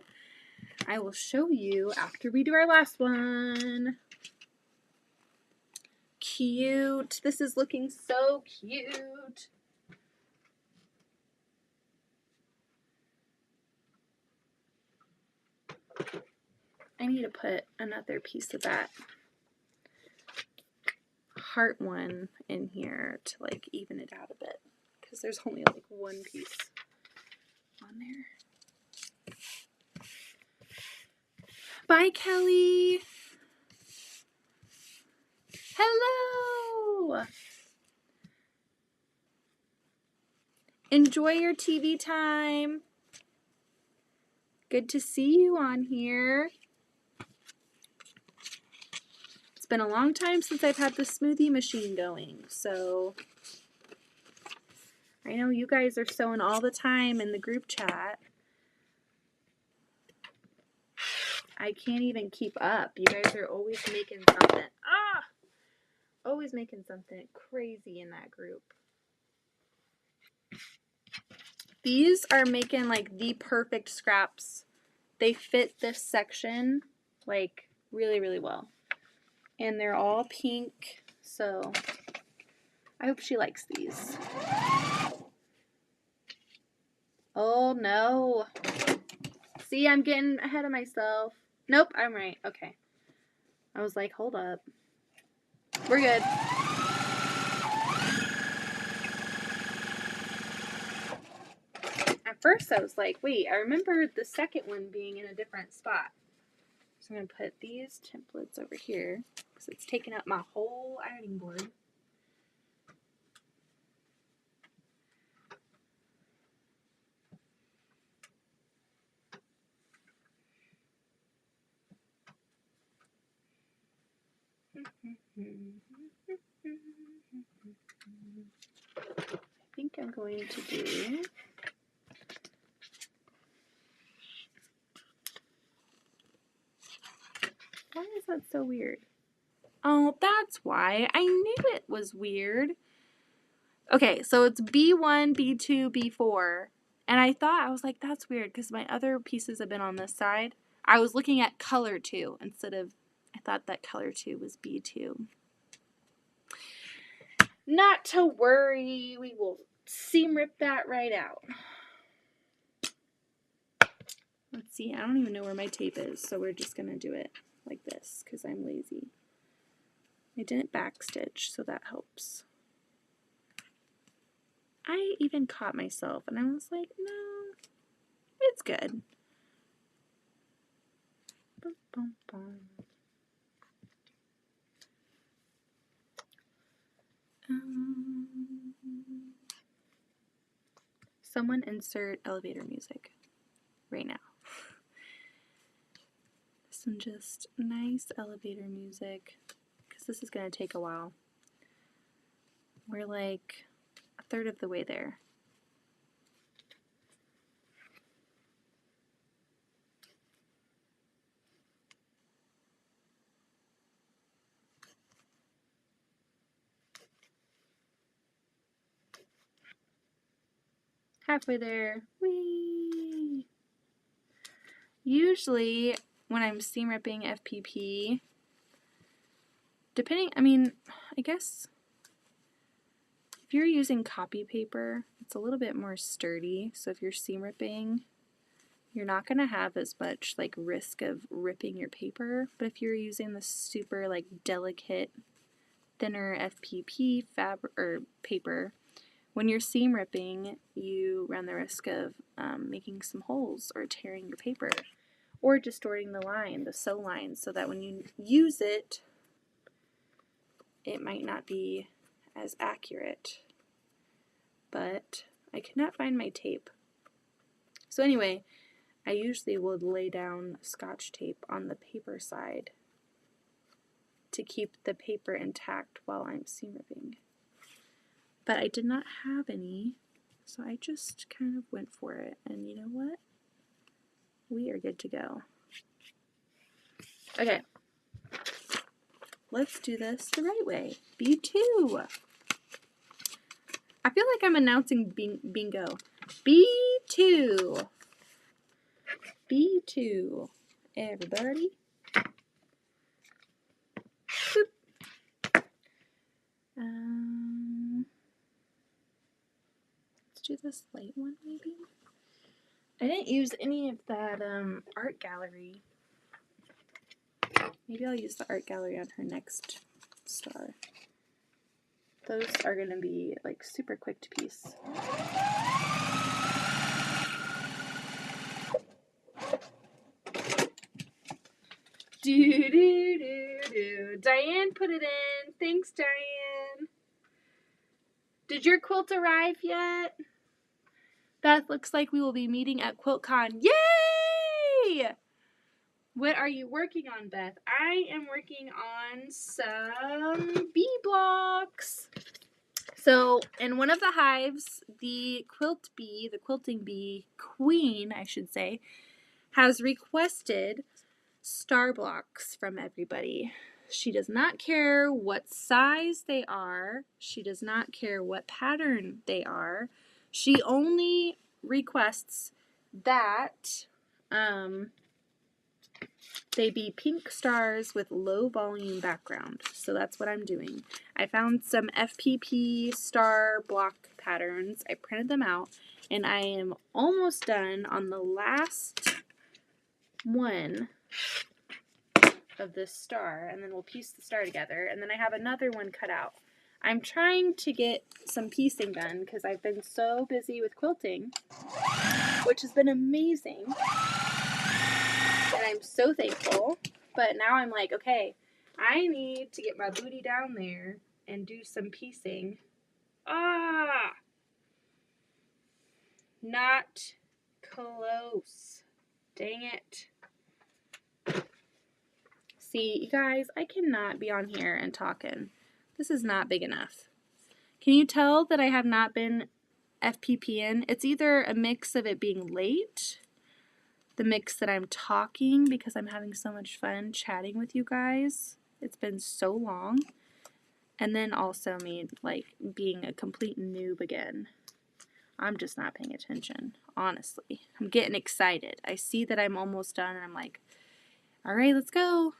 I will show you after we do our last one. Cute. This is looking so cute. I need to put another piece of that heart one in here to like even it out a bit, because there's only like one piece on there. Bye, Kelly. Hello. Enjoy your TV time. Good to see you on here. It's been a long time since I've had the smoothie machine going, so I know you guys are sewing all the time in the group chat. I can't even keep up. You guys are always making something. Always making something crazy in that group. These are making like the perfect scraps. They fit this section like really, really well. And they're all pink, so I hope she likes these. Oh no. See, I'm getting ahead of myself. Nope, I'm right. Okay. I was like, hold up. We're good. At first I was like, wait, I remember the second one being in a different spot. So I'm going to put these templates over here because it's taking up my whole ironing board. I think I'm going to do why is that so weird? Oh, that's why. I knew it was weird. Okay, so it's B1, B2, B4. And I was like, that's weird because my other pieces have been on this side. I was looking at color 2 instead of, I thought that color 2 was B2. Not to worry, we will seam rip that right out. Let's see, I don't even know where my tape is, so we're just going to do it like this because I'm lazy. I didn't backstitch, so that helps. I even caught myself, and I was like, no, it's good. Bum, bum, bum. Someone insert elevator music right now. Some just nice elevator music, because this is going to take a while. We're like a third of the way there. Halfway there. Whee! Usually when I'm seam ripping FPP, I guess if you're using copy paper, it's a little bit more sturdy. So if you're seam ripping, you're not going to have as much like risk of ripping your paper. But if you're using the super like delicate, thinner FPP fabric or paper, when you're seam ripping, you run the risk of making some holes or tearing your paper, or distorting the line, the sew line, so that when you use it, it might not be as accurate. But I could not find my tape. So anyway, I usually would lay down Scotch tape on the paper side to keep the paper intact while I'm seam ripping. But I did not have any, so I just kind of went for it. And you know what? We are good to go. Okay. Let's do this the right way. B2. I feel like I'm announcing bingo. B2. B2. Everybody. Boop. Let's do this light one maybe. I didn't use any of that art gallery. Maybe I'll use the art gallery on her next star. Those are going to be like super quick to piece. Diane put it in. Thanks, Diane. Did your quilt arrive yet? That looks like we will be meeting at QuiltCon. Yay! What are you working on, Beth? I am working on some bee blocks. So in one of the hives, the quilting bee queen, I should say, has requested star blocks from everybody. She does not care what size they are. She does not care what pattern they are. She only requests that they be pink stars with low volume background. So that's what I'm doing. I found some FPP star block patterns. I printed them out, and I am almost done on the last one of this star, and then we'll piece the star together, and then I have another one cut out. I'm trying to get some piecing done because I've been so busy with quilting, which has been amazing, and I'm so thankful. But now I'm like, okay, I need to get my booty down there and do some piecing. Not close. Dang it. See, you guys, I cannot be on here and talking. This is not big enough. Can you tell that I have not been FPPing? It's either a mix of it being late, the mix that I'm talking because I'm having so much fun chatting with you guys. It's been so long. And then also me, like, being a complete noob again. I'm just not paying attention, honestly. I'm getting excited. I see that I'm almost done, and I'm like, all right, let's go.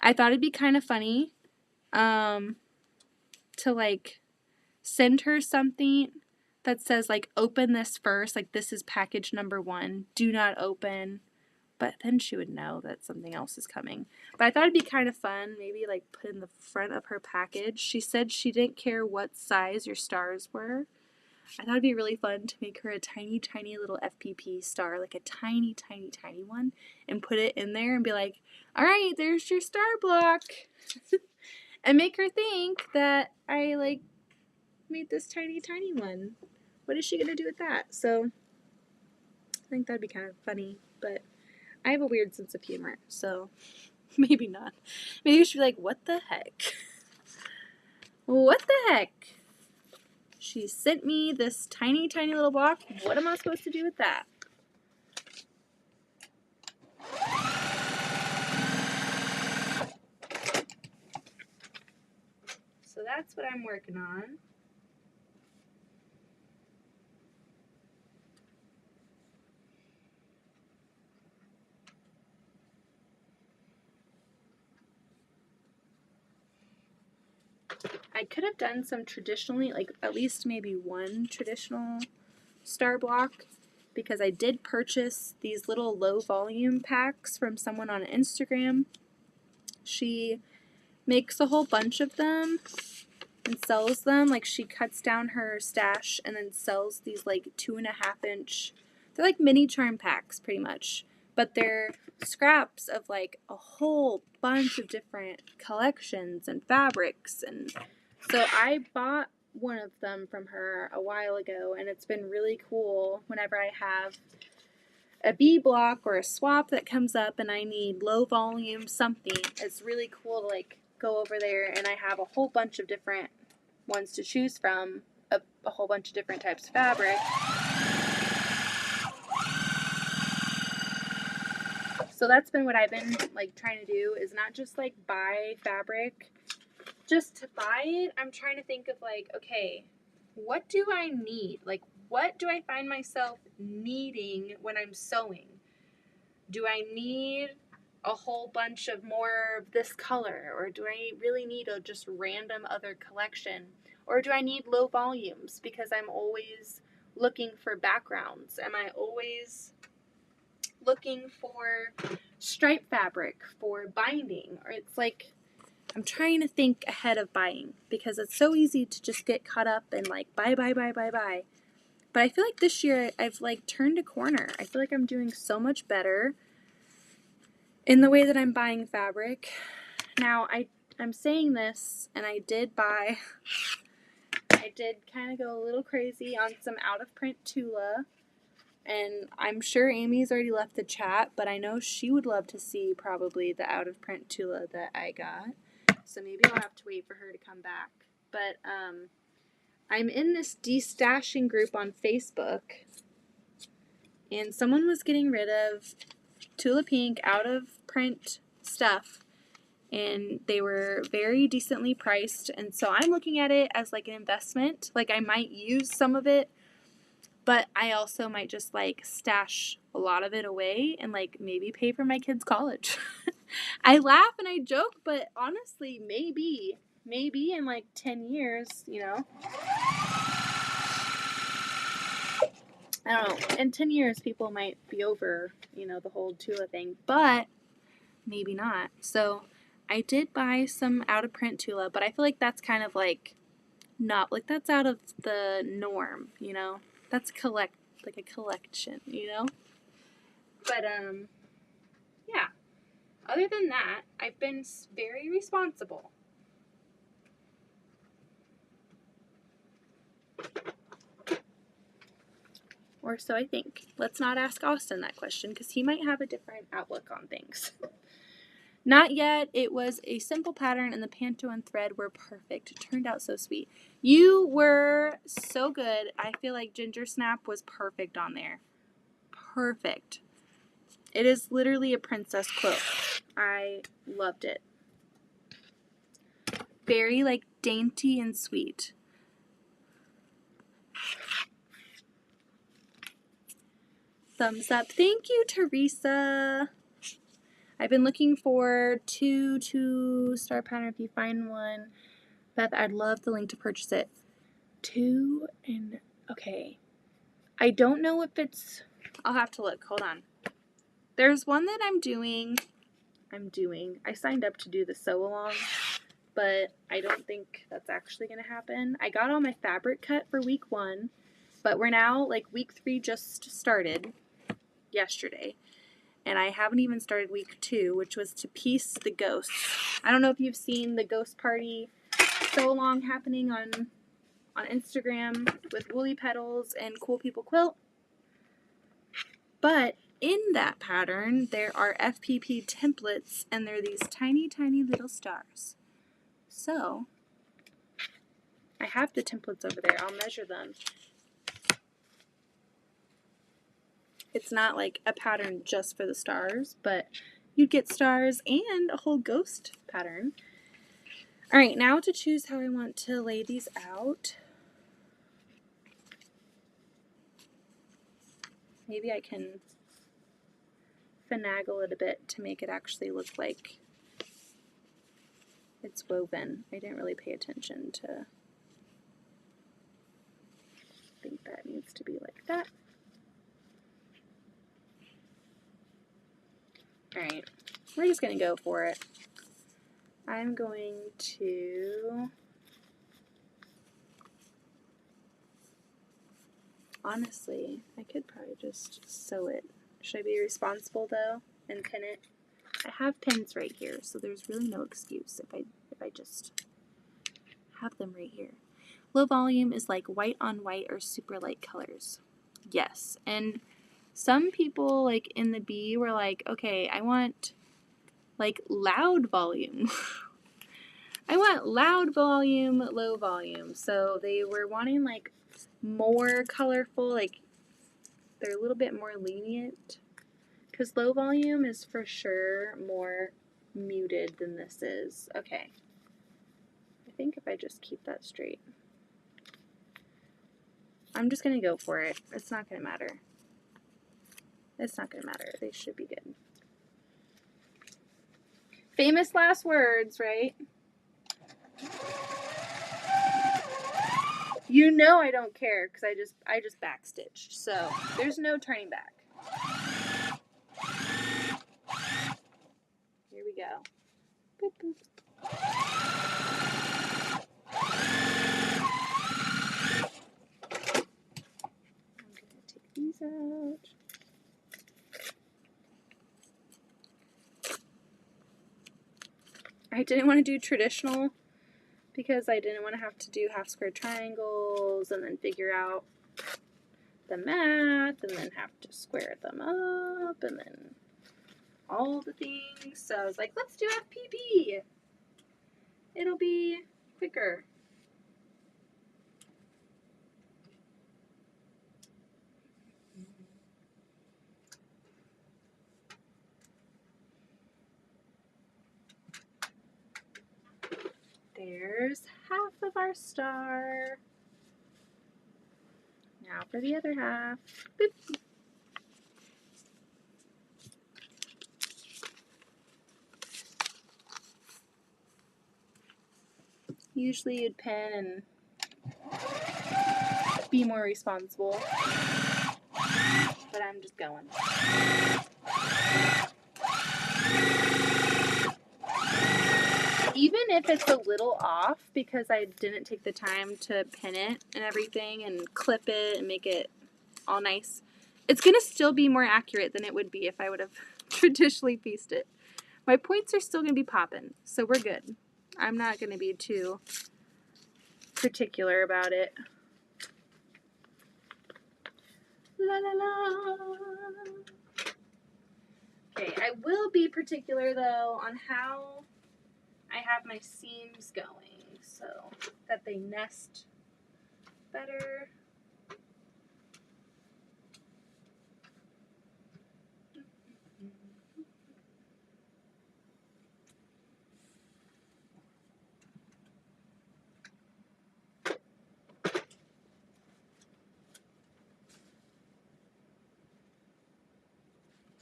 I thought it'd be kind of funny to, like, send her something that says, like, open this first. Like, this is package number 1. Do not open. But then she would know that something else is coming. But I thought it'd be kind of fun, maybe, like, put in the front of her package. She said she didn't care what size your stars were. I thought it'd be really fun to make her a tiny, tiny little FPP star, like a tiny, tiny, tiny one, and put it in there and be like, all right, there's your star block. And make her think that I, like, made this tiny, tiny one. What is she going to do with that? So I think that'd be kind of funny, but I have a weird sense of humor, so maybe not. Maybe you should be like, what the heck? What the heck? She sent me this tiny, tiny little block. What am I supposed to do with that? So that's what I'm working on. I could have done some traditionally, like at least maybe one traditional star block, because I did purchase these little low volume packs from someone on Instagram. She makes a whole bunch of them and sells them. Like, she cuts down her stash and then sells these like 2.5 inch, they're like mini charm packs pretty much, but they're scraps of like a whole bunch of different collections and fabrics. And so I bought one of them from her a while ago, and it's been really cool whenever I have a B block or a swap that comes up and I need low volume something. It's really cool to like go over there, and I have a whole bunch of different ones to choose from, a whole bunch of different types of fabric. So that's been what I've been like trying to do, is not just like buy fabric just to buy it. I'm trying to think of like, okay, what do I need? Like, what do I find myself needing when I'm sewing? Do I need a whole bunch of more of this color, or do I really need a just random other collection, or do I need low volumes because I'm always looking for backgrounds? Am I always looking for stripe fabric for binding? Or it's like, I'm trying to think ahead of buying, because it's so easy to just get caught up and like buy. But I feel like this year I've like turned a corner. I feel like I'm doing so much better in the way that I'm buying fabric. Now, I'm saying this, and I did kind of go a little crazy on some out-of-print Tula, and I'm sure Amy's already left the chat, but I know she would love to see probably the out-of-print Tula that I got, so maybe I'll have to wait for her to come back. But I'm in this destashing group on Facebook, and someone was getting rid of Tula Pink out-of-print stuff, and they were very decently priced, and so I'm looking at it as like an investment. Like, I might use some of it, but I also might just like stash a lot of it away and like maybe pay for my kids' college. I laugh and I joke, but honestly, maybe in like 10 years, you know, I don't know, in 10 years people might be over, you know, the whole Tula thing, but maybe not. So I did buy some out-of-print Tula, but I feel like that's kind of like not, like, that's out of the norm, you know? That's like a collection, you know? But, yeah. Other than that, I've been very responsible. Or so I think. Let's not ask Austin that question, because he might have a different outlook on things. Not yet. It was a simple pattern, and the panto and thread were perfect. It turned out so sweet. You were so good. I feel like Ginger Snap was perfect on there. Perfect. It is literally a princess quilt. I loved it. Very, like, dainty and sweet. Thumbs up. Thank you, Teresa. I've been looking for two-star pattern. If you find one, Beth, I'd love the link to purchase it. Okay. I don't know if it's, I'll have to look. Hold on. There's one that I'm doing. I signed up to do the sew along, but I don't think that's actually going to happen. I got all my fabric cut for week 1, but we're now, like, week 3 just started yesterday. And I haven't even started week 2, which was to piece the ghosts. I don't know if you've seen the ghost party sew along happening on Instagram with Woolly Petals and Cool People Quilt. But in that pattern, there are FPP templates, and they're these tiny, tiny little stars. So, I have the templates over there. I'll measure them. It's not like a pattern just for the stars, but you'd get stars and a whole ghost pattern. All right, now to choose how I want to lay these out. Maybe I can finagle it a bit to make it actually look like it's woven. I didn't really pay attention to, I think that needs to be like that. Alright, we're just going to go for it. I'm going to, honestly, I could probably just sew it. Should I be responsible though and pin it? I have pins right here, so there's really no excuse if I just have them right here. Low volume is like white on white or super light colors. Yes, and some people like in the bee were like, okay, I want like loud volume. I want loud volume, low volume. So they were wanting like more colorful, like they're a little bit more lenient. Because low volume is for sure more muted than this is. Okay. I think if I just keep that straight. I'm just going to go for it. It's not going to matter. It's not going to matter. They should be good. Famous last words, right? You know I don't care because I just backstitched. So there's no turning back. Here we go. Boop, boop. I'm going to take these out. I didn't want to do traditional because I didn't want to have to do half square triangles and then figure out the math and then have to square them up and then all the things. So I was like, let's do FPP. It'll be quicker. There's half of our star. Now for the other half. Boop. Usually you'd pin and be more responsible, but I'm just going. Even if it's a little off because I didn't take the time to pin it and everything and clip it and make it all nice, it's going to still be more accurate than it would be if I would have traditionally pieced it. My points are still going to be popping, so we're good. I'm not going to be too particular about it. La la la. Okay, I will be particular though on how I have my seams going so that they nest better.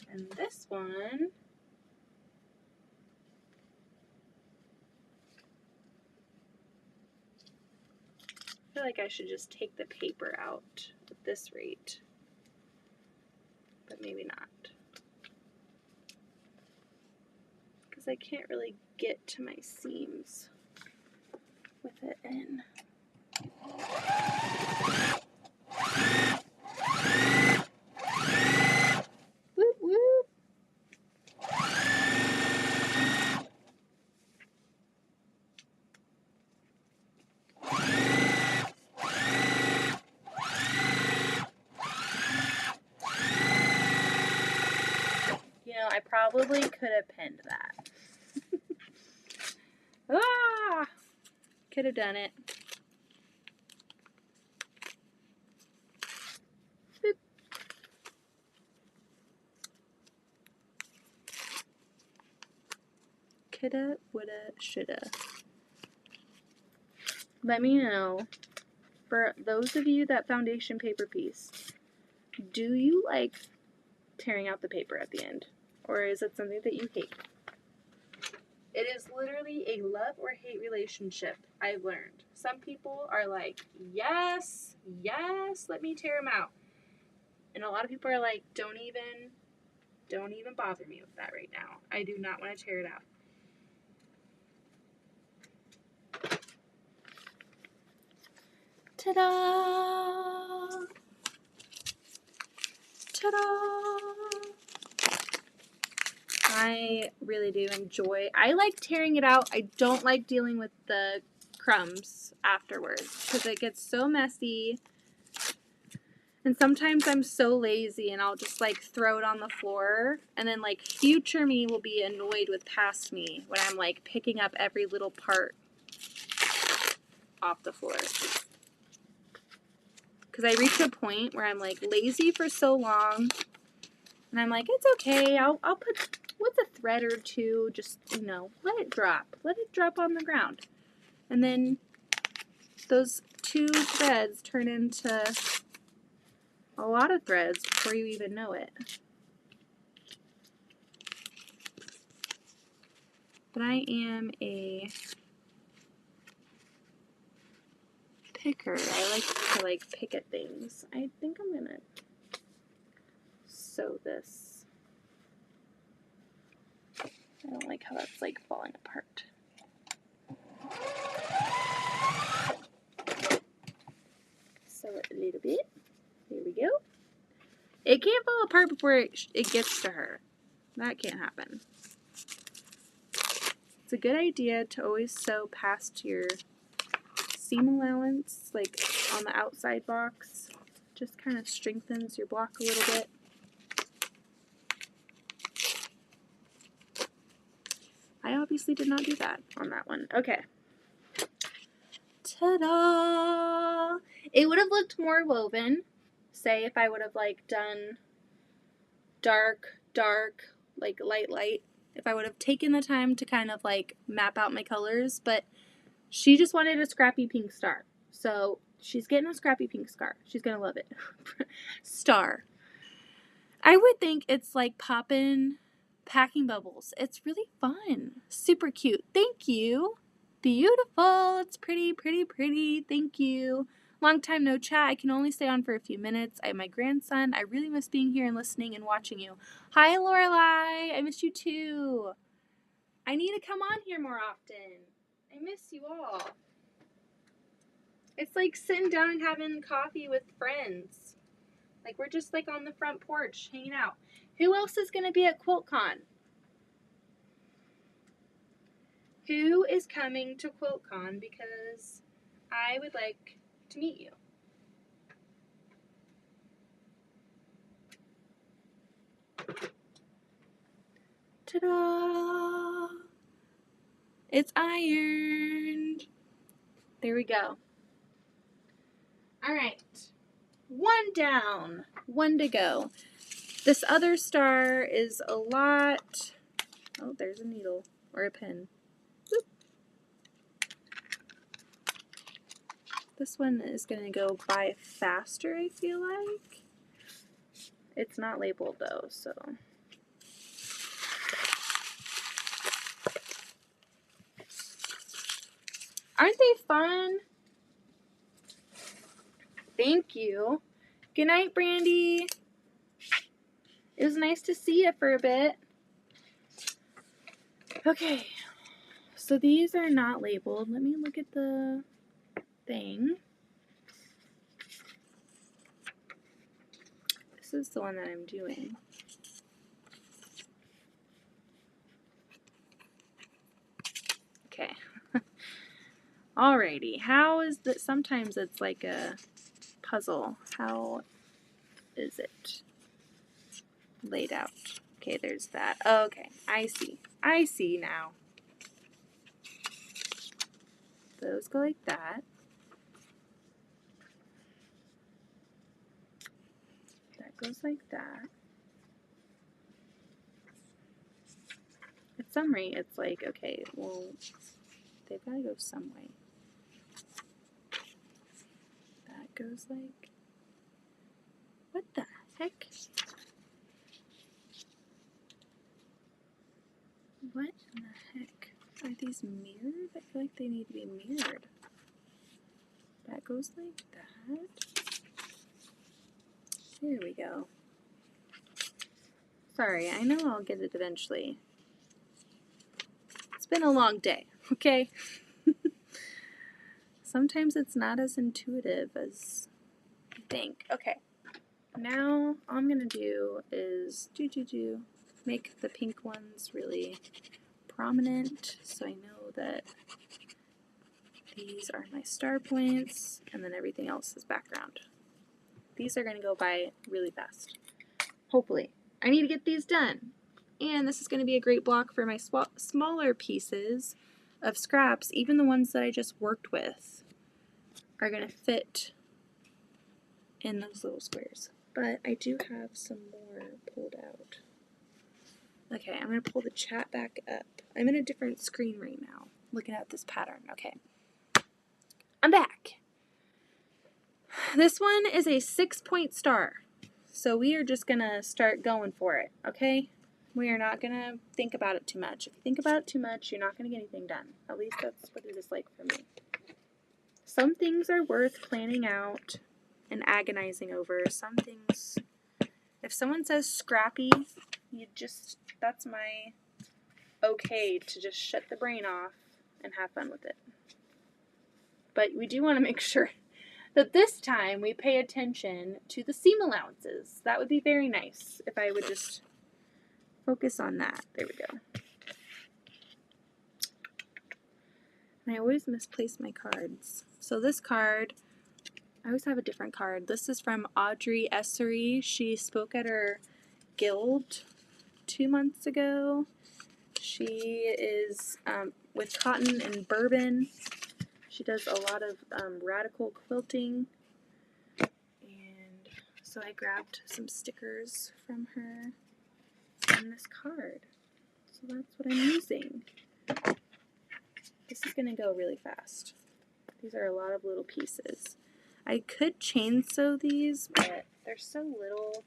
And this one, I feel like I should just take the paper out at this rate, but maybe not. Because I can't really get to my seams with it in. Whoop, whoop. You know, I probably could have pinned that. Ah! Could have done it. Boop. Coulda, woulda, shoulda. Let me know, for those of you that foundation paper piece, do you like tearing out the paper at the end? Or is it something that you hate? It is literally a love or hate relationship, I've learned. Some people are like, yes, let me tear them out. And a lot of people are like, don't even bother me with that right now. I do not want to tear it out. Ta-da! Ta-da! I really do enjoy. I like tearing it out. I don't like dealing with the crumbs afterwards because it gets so messy. And sometimes I'm so lazy and I'll just like throw it on the floor, and then like future me will be annoyed with past me when I'm like picking up every little part off the floor. Because I reach a point where I'm like lazy for so long and I'm like, it's okay, I'll put, what's a thread or two, just, you know, let it drop on the ground. And then those 2 threads turn into a lot of threads before you even know it. But I am a picker. I like to like pick at things. I think I'm gonna sew this. I don't like how that's like falling apart. Sew it a little bit. There we go. It can't fall apart before it gets to her. That can't happen. It's a good idea to always sew past your seam allowance, like on the outside box. Just kind of strengthens your block a little bit. I obviously did not do that on that one. Okay. Ta-da! It would have looked more woven, say if I would have like done dark, like light. If I would have taken the time to kind of like map out my colors, but she just wanted a scrappy pink star. So she's getting a scrappy pink star. She's gonna love it. Star. I would think it's like poppin' packing bubbles. It's really fun. Super cute. Thank you. Beautiful. It's pretty. Thank you. Long time no chat. I can only stay on for a few minutes. I have my grandson. I really miss being here and listening and watching you. Hi, Lorelai. I miss you too. I need to come on here more often. I miss you all. It's like sitting down and having coffee with friends. Like we're just like on the front porch hanging out. Who else is going to be at QuiltCon? Who is coming to QuiltCon? Because I would like to meet you. Ta-da! It's ironed. There we go. All right. One down. One to go. This other star is a lot. Oh, there's a needle or a pin. Boop. This one is going to go by faster, I feel like. It's not labeled though, so. Aren't they fun? Thank you. Good night, Brandy. It was nice to see you for a bit. Okay, so these are not labeled. Let me look at the thing. This is the one that I'm doing. Okay. Alrighty. How is that? Sometimes it's like a puzzle. How is it laid out? Okay, there's that. Okay, I see. I see now. Those go like that. That goes like that. At some rate, it's like, okay, well, they've got to go some way. That goes like, what the heck? What in the heck? Are these mirrored? I feel like they need to be mirrored. That goes like that. There we go. Sorry, I know I'll get it eventually. It's been a long day, okay? Sometimes it's not as intuitive as you think. Okay, now all I'm going to do is make the pink ones really prominent so I know that these are my star points and then everything else is background. These are going to go by really fast. Hopefully. I need to get these done. And this is going to be a great block for my smaller pieces of scraps. Even the ones that I just worked with are going to fit in those little squares. But I do have some more pulled out. Okay, I'm going to pull the chat back up. I'm in a different screen right now, looking at this pattern. Okay. I'm back. This one is a 6-point star. So we are just going to start going for it, okay? We are not going to think about it too much. If you think about it too much, you're not going to get anything done. At least that's what it is like for me. Some things are worth planning out and agonizing over. Some things, if someone says scrappy, that's my okay to just shut the brain off and have fun with it. But we do want to make sure that this time we pay attention to the seam allowances. That would be very nice if I would just focus on that. There we go. And I always misplace my cards. So this card, I always have a different card. This is from Audrey Essery. She spoke at her guild 2 months ago. She is with cotton and bourbon. She does a lot of radical quilting. And so I grabbed some stickers from her and this card. So that's what I'm using. This is going to go really fast. These are a lot of little pieces. I could chainsaw these, but they're so little.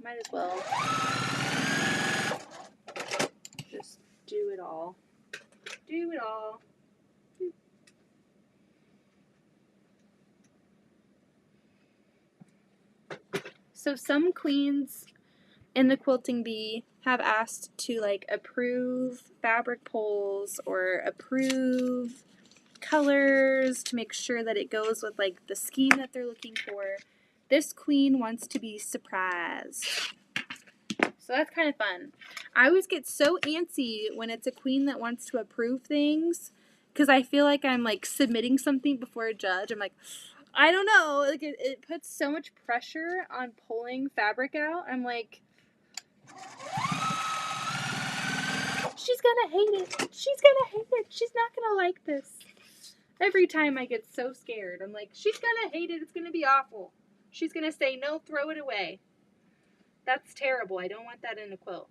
Might as well just do it all. Do it all. So some queens in the Quilting Bee have asked to like approve fabric pulls or approve colors to make sure that it goes with like the scheme that they're looking for. This queen wants to be surprised. So that's kind of fun. I always get so antsy when it's a queen that wants to approve things because I feel like I'm like submitting something before a judge. I'm like, I don't know. Like it puts so much pressure on pulling fabric out. I'm like, She's gonna hate it. She's gonna hate it. She's not gonna like this. Every time I get so scared, I'm like, she's gonna hate it. It's gonna be awful. She's gonna say, no, throw it away. That's terrible. I don't want that in a quilt.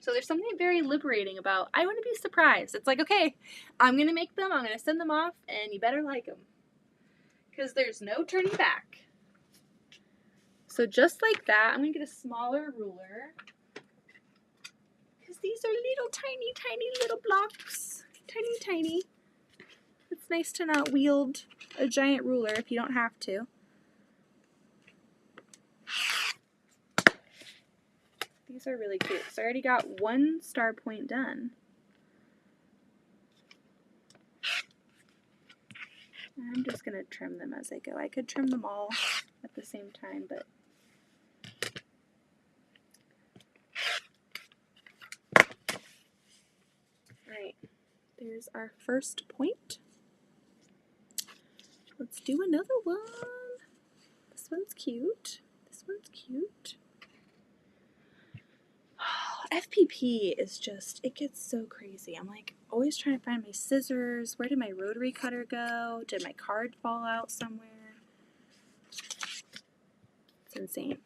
So there's something very liberating about, I want to be surprised. It's like, okay, I'm going to make them, I'm going to send them off, and you better like them. Because there's no turning back. So just like that, I'm going to get a smaller ruler. Because these are little tiny, tiny little blocks. Tiny, tiny. It's nice to not wield a giant ruler if you don't have to. These are really cute. So I already got one star point done. I'm just going to trim them as I go. I could trim them all at the same time, but alright, there's our first point. Let's do another one. This one's cute. This one's cute. FPP is just, it gets so crazy. I'm like always trying to find my scissors. Where did my rotary cutter go? Did my card fall out somewhere? It's insane.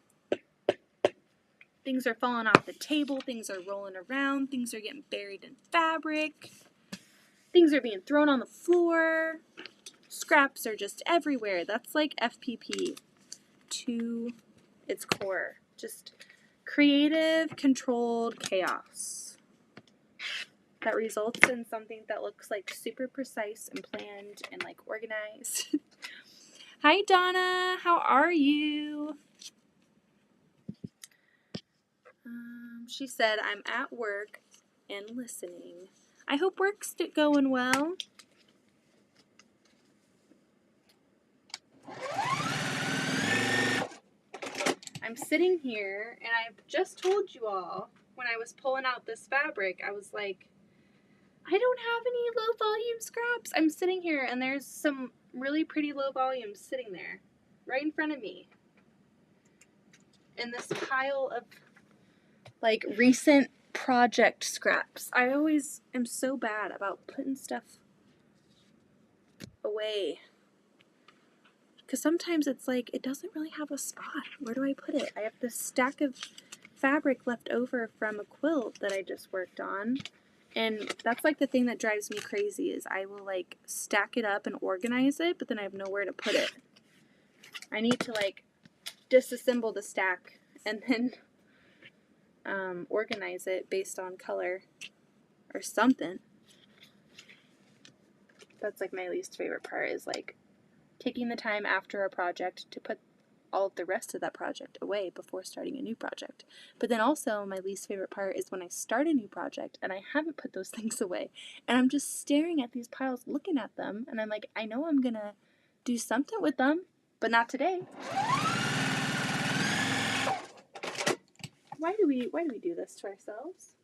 Things are falling off the table. Things are rolling around. Things are getting buried in fabric. Things are being thrown on the floor. Scraps are just everywhere. That's like FPP to its core. Just creative, controlled chaos that results in something that looks like super precise and planned and like organized. Hi Donna, how are you? She said, I'm at work and listening. I hope work's going well. I'm sitting here and I've just told you all when I was pulling out this fabric, I was like, I don't have any low volume scraps. I'm sitting here and there's some really pretty low volumes sitting there right in front of me. In this pile of like recent project scraps. I always am so bad about putting stuff away. Because sometimes it's like, it doesn't really have a spot. Where do I put it? I have this stack of fabric left over from a quilt that I just worked on. And that's like the thing that drives me crazy is I will like stack it up and organize it, but then I have nowhere to put it. I need to like disassemble the stack and then organize it based on color or something. That's like my least favorite part is like taking the time after a project to put all of the rest of that project away before starting a new project. But then also my least favorite part is when I start a new project and I haven't put those things away and I'm just staring at these piles looking at them and I'm like, I know I'm gonna do something with them, but not today. Why do we do this to ourselves?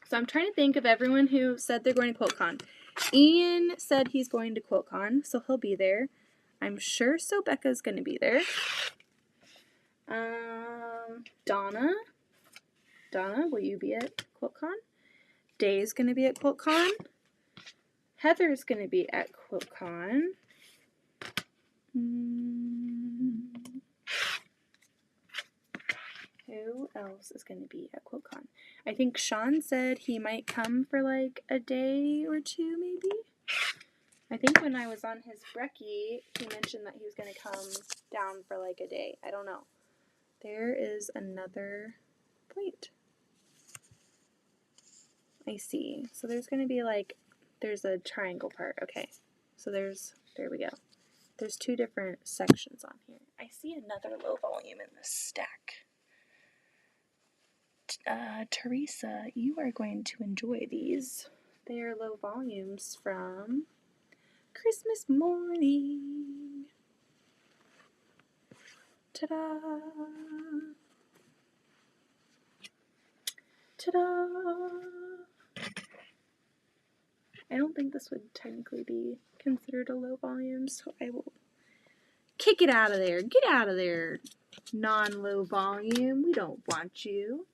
So I'm trying to think of everyone who said they're going to QuiltCon. Ian said he's going to QuiltCon, so he'll be there. I'm sure So Becca's going to be there. Donna, will you be at QuiltCon? Day's going to be at QuiltCon. Heather's going to be at QuiltCon. Who else is going to be at QuiltCon? I think Sean said he might come for like a day or two, maybe. I think when I was on his brekkie, he mentioned that he was going to come down for like a day. I don't know. There is another plate. I see. So there's going to be like, there's a triangle part. Okay. So there we go. There's two different sections on here. I see another low volume in this stack. Teresa, you are going to enjoy these. They are low volumes from Christmas morning. Ta-da! Ta-da! I don't think this would technically be considered a low volume, so I will kick it out of there. Get out of there, non-low volume. We don't want you.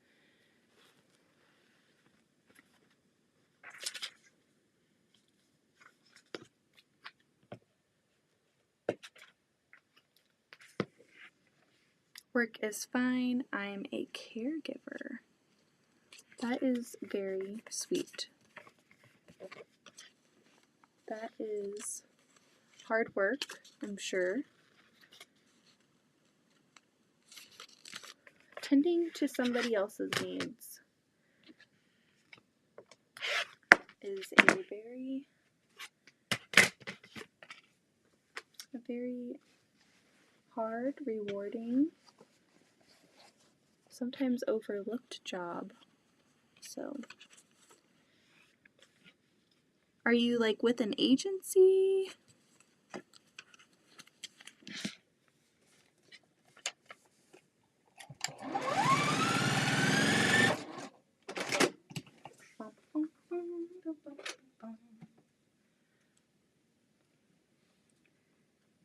Work is fine. I'm a caregiver. That is very sweet. That is hard work, I'm sure. Tending to somebody else's needs is a very hard, rewarding, sometimes overlooked job. So, are you like with an agency?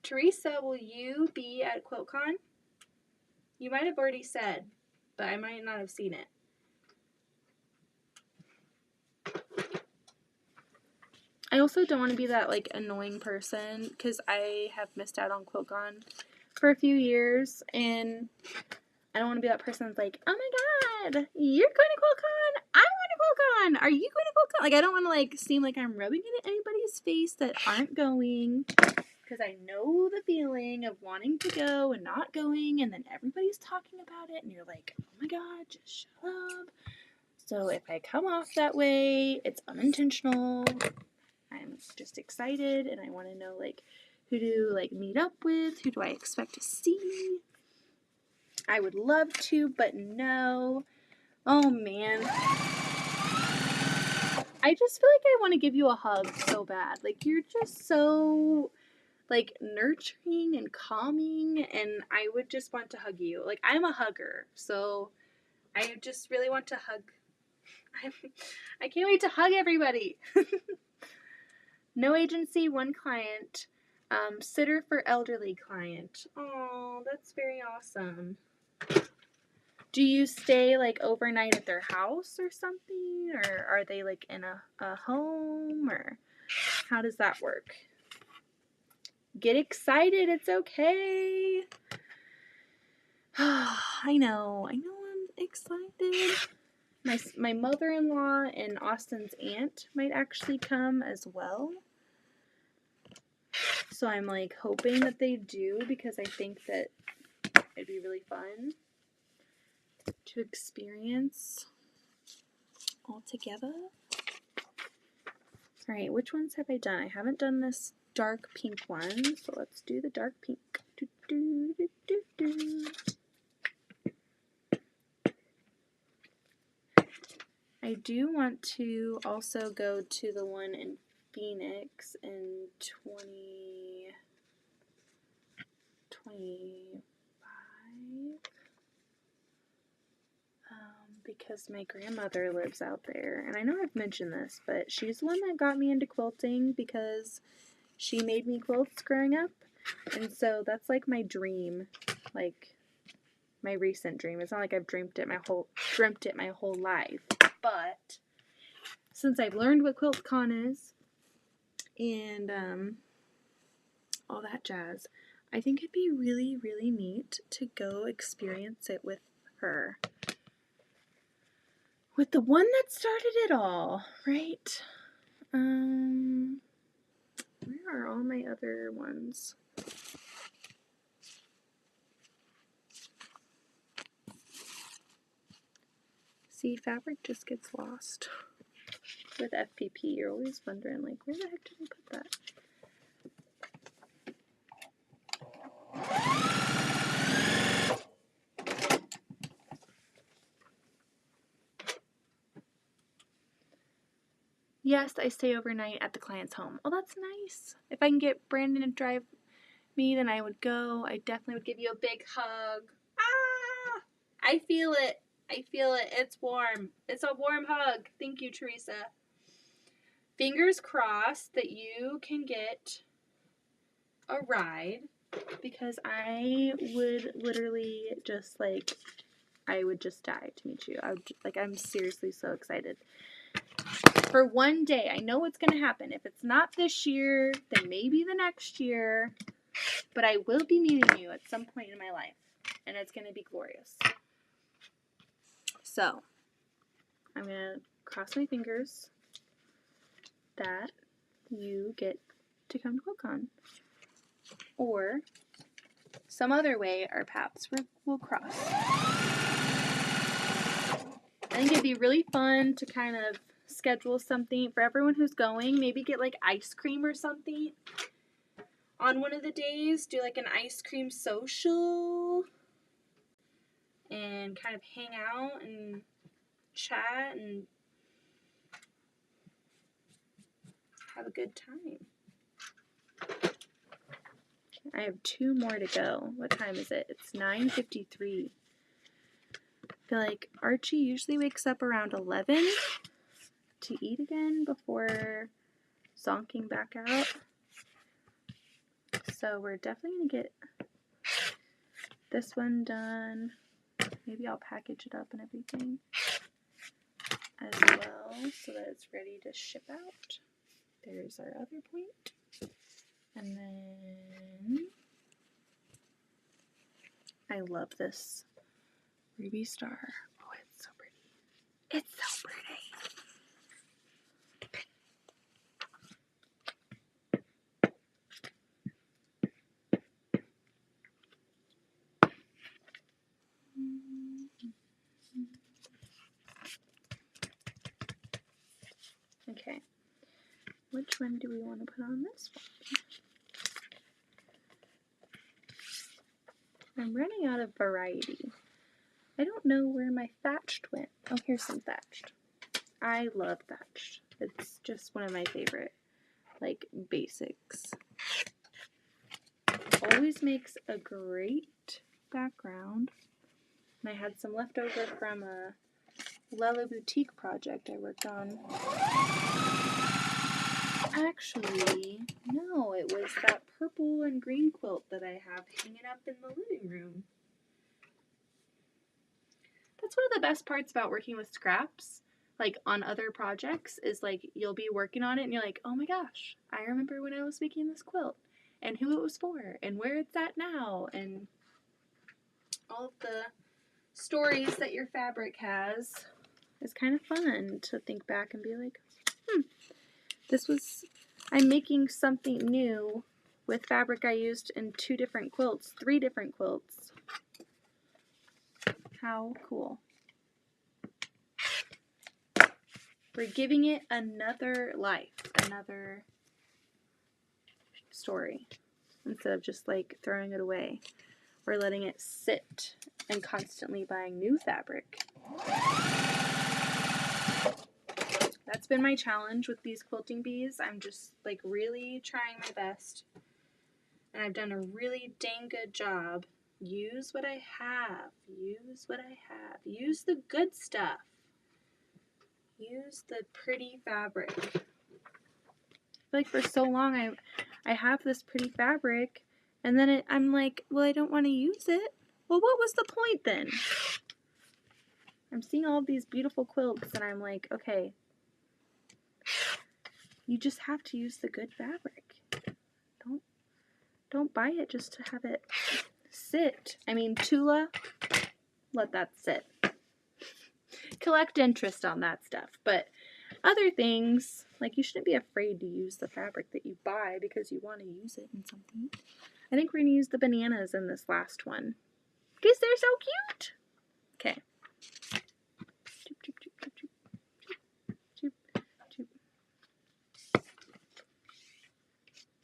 Teresa, will you be at QuiltCon? You might have already said, but I might not have seen it. I also don't want to be that like annoying person because I have missed out on QuiltCon for a few years, and I don't want to be that person that's like, oh my god, you're going to QuiltCon, I'm going to QuiltCon, are you going to QuiltCon? Like, I don't want to like seem like I'm rubbing it in anybody's face that aren't going, because I know the feeling of wanting to go and not going, and then everybody's talking about it, and you're like, oh my god, just shut up. So if I come off that way, it's unintentional. I'm just excited, and I want to know like who to like meet up with, who do I expect to see. I would love to, but no. Oh man. I just feel like I want to give you a hug so bad. Like, you're just so like nurturing and calming, and I would just want to hug you. Like, I'm a hugger, so I just really want to hug. I can't wait to hug everybody. No agency, one client. Sitter for elderly client. Oh, that's very awesome. Do you stay like overnight at their house or something? Or are they like in a home? Or how does that work? Get excited. It's okay. I know I'm excited. My mother-in-law and Austin's aunt might actually come as well. So I'm like hoping that they do, because I think that it'd be really fun to experience all together. Alright, which ones have I done? I haven't done this dark pink one, so let's do the dark pink. Do, do, do, do, do. I do want to also go to the one in Phoenix in 2025. Because my grandmother lives out there, and I know I've mentioned this, but she's the one that got me into quilting because she made me quilts growing up, and so that's like my dream, like my recent dream. It's not like I've dreamt it my whole life, but since I've learned what QuiltCon is and all that jazz, I think it'd be really, really neat to go experience it with her. With the one that started it all, right? Where are all my other ones? See, fabric just gets lost. With FPP, you're always wondering, like, where the heck did I put that? Yes, I stay overnight at the client's home. Oh, that's nice. If I can get Brandon to drive me, then I would go. I definitely would give you a big hug. Ah! I feel it. I feel it. It's warm. It's a warm hug. Thank you, Teresa. fingers crossed that you can get a ride, because I would literally just like, I would just die to meet you. I would, like, I'm seriously so excited. For one day, I know what's going to happen. If it's not this year, then maybe the next year. But I will be meeting you at some point in my life. And it's going to be glorious. So, I'm going to cross my fingers that you get to come to QuiltCon. Or some other way our paths will cross. I think it'd be really fun to kind of schedule something for everyone who's going. Maybe get like ice cream or something on one of the days. Do like an ice cream social and kind of hang out and chat and have a good time. I have 2 more to go. What time is it? It's 9:53. I feel like Archie usually wakes up around 11 to eat again before zonking back out. So we're definitely going to get this one done. Maybe I'll package it up and everything as well so that it's ready to ship out. There's our other point. And then I love this ruby star. Oh, it's so pretty. It's so pretty. Okay, which one do we want to put on this one? I'm running out of variety. I don't know where my thatched went. Oh, here's some thatched. I love thatched. It's just one of my favorite, like, basics. Always makes a great background. And I had some leftover from a Lella Boutique project I worked on. Actually, no, it was that purple and green quilt that I have hanging up in the living room. That's one of the best parts about working with scraps, like on other projects, is like you'll be working on it and you're like, oh my gosh, I remember when I was making this quilt and who it was for and where it's at now and all of the stories that your fabric has. It's kind of fun to think back and be like, I'm making something new with fabric I used in 2 different quilts, 3 different quilts. How cool. We're giving it another life, another story, instead of just like throwing it away. We're letting it sit and constantly buying new fabric. That's been my challenge with these quilting bees. I'm just like really trying my best. And I've done a really dang good job. Use what I have. Use what I have. Use the good stuff. Use the pretty fabric. I feel like for so long I have this pretty fabric and then I'm like, well, I don't want to use it. Well, what was the point then? I'm seeing all of these beautiful quilts and I'm like, okay, you just have to use the good fabric. Don't buy it just to have it sit. I mean, Tula, let that sit. Collect interest on that stuff. But other things, like you shouldn't be afraid to use the fabric that you buy because you want to use it in something. I think we're going to use the bananas in this last one because they're so cute. Okay.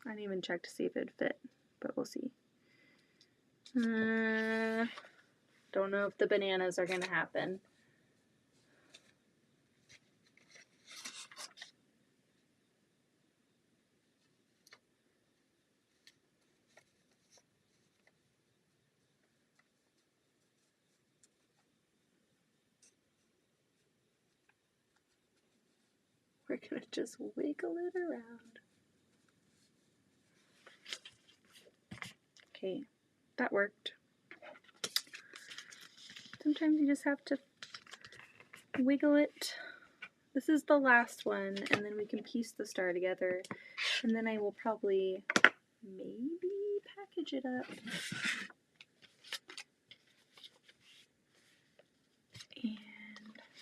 I didn't even check to see if it'd fit, but we'll see. Don't know if the bananas are going to happen. we're gonna just wiggle it around. Okay, that worked. Sometimes you just have to wiggle it. This is the last one, and then we can piece the star together, and then I will probably maybe package it up. And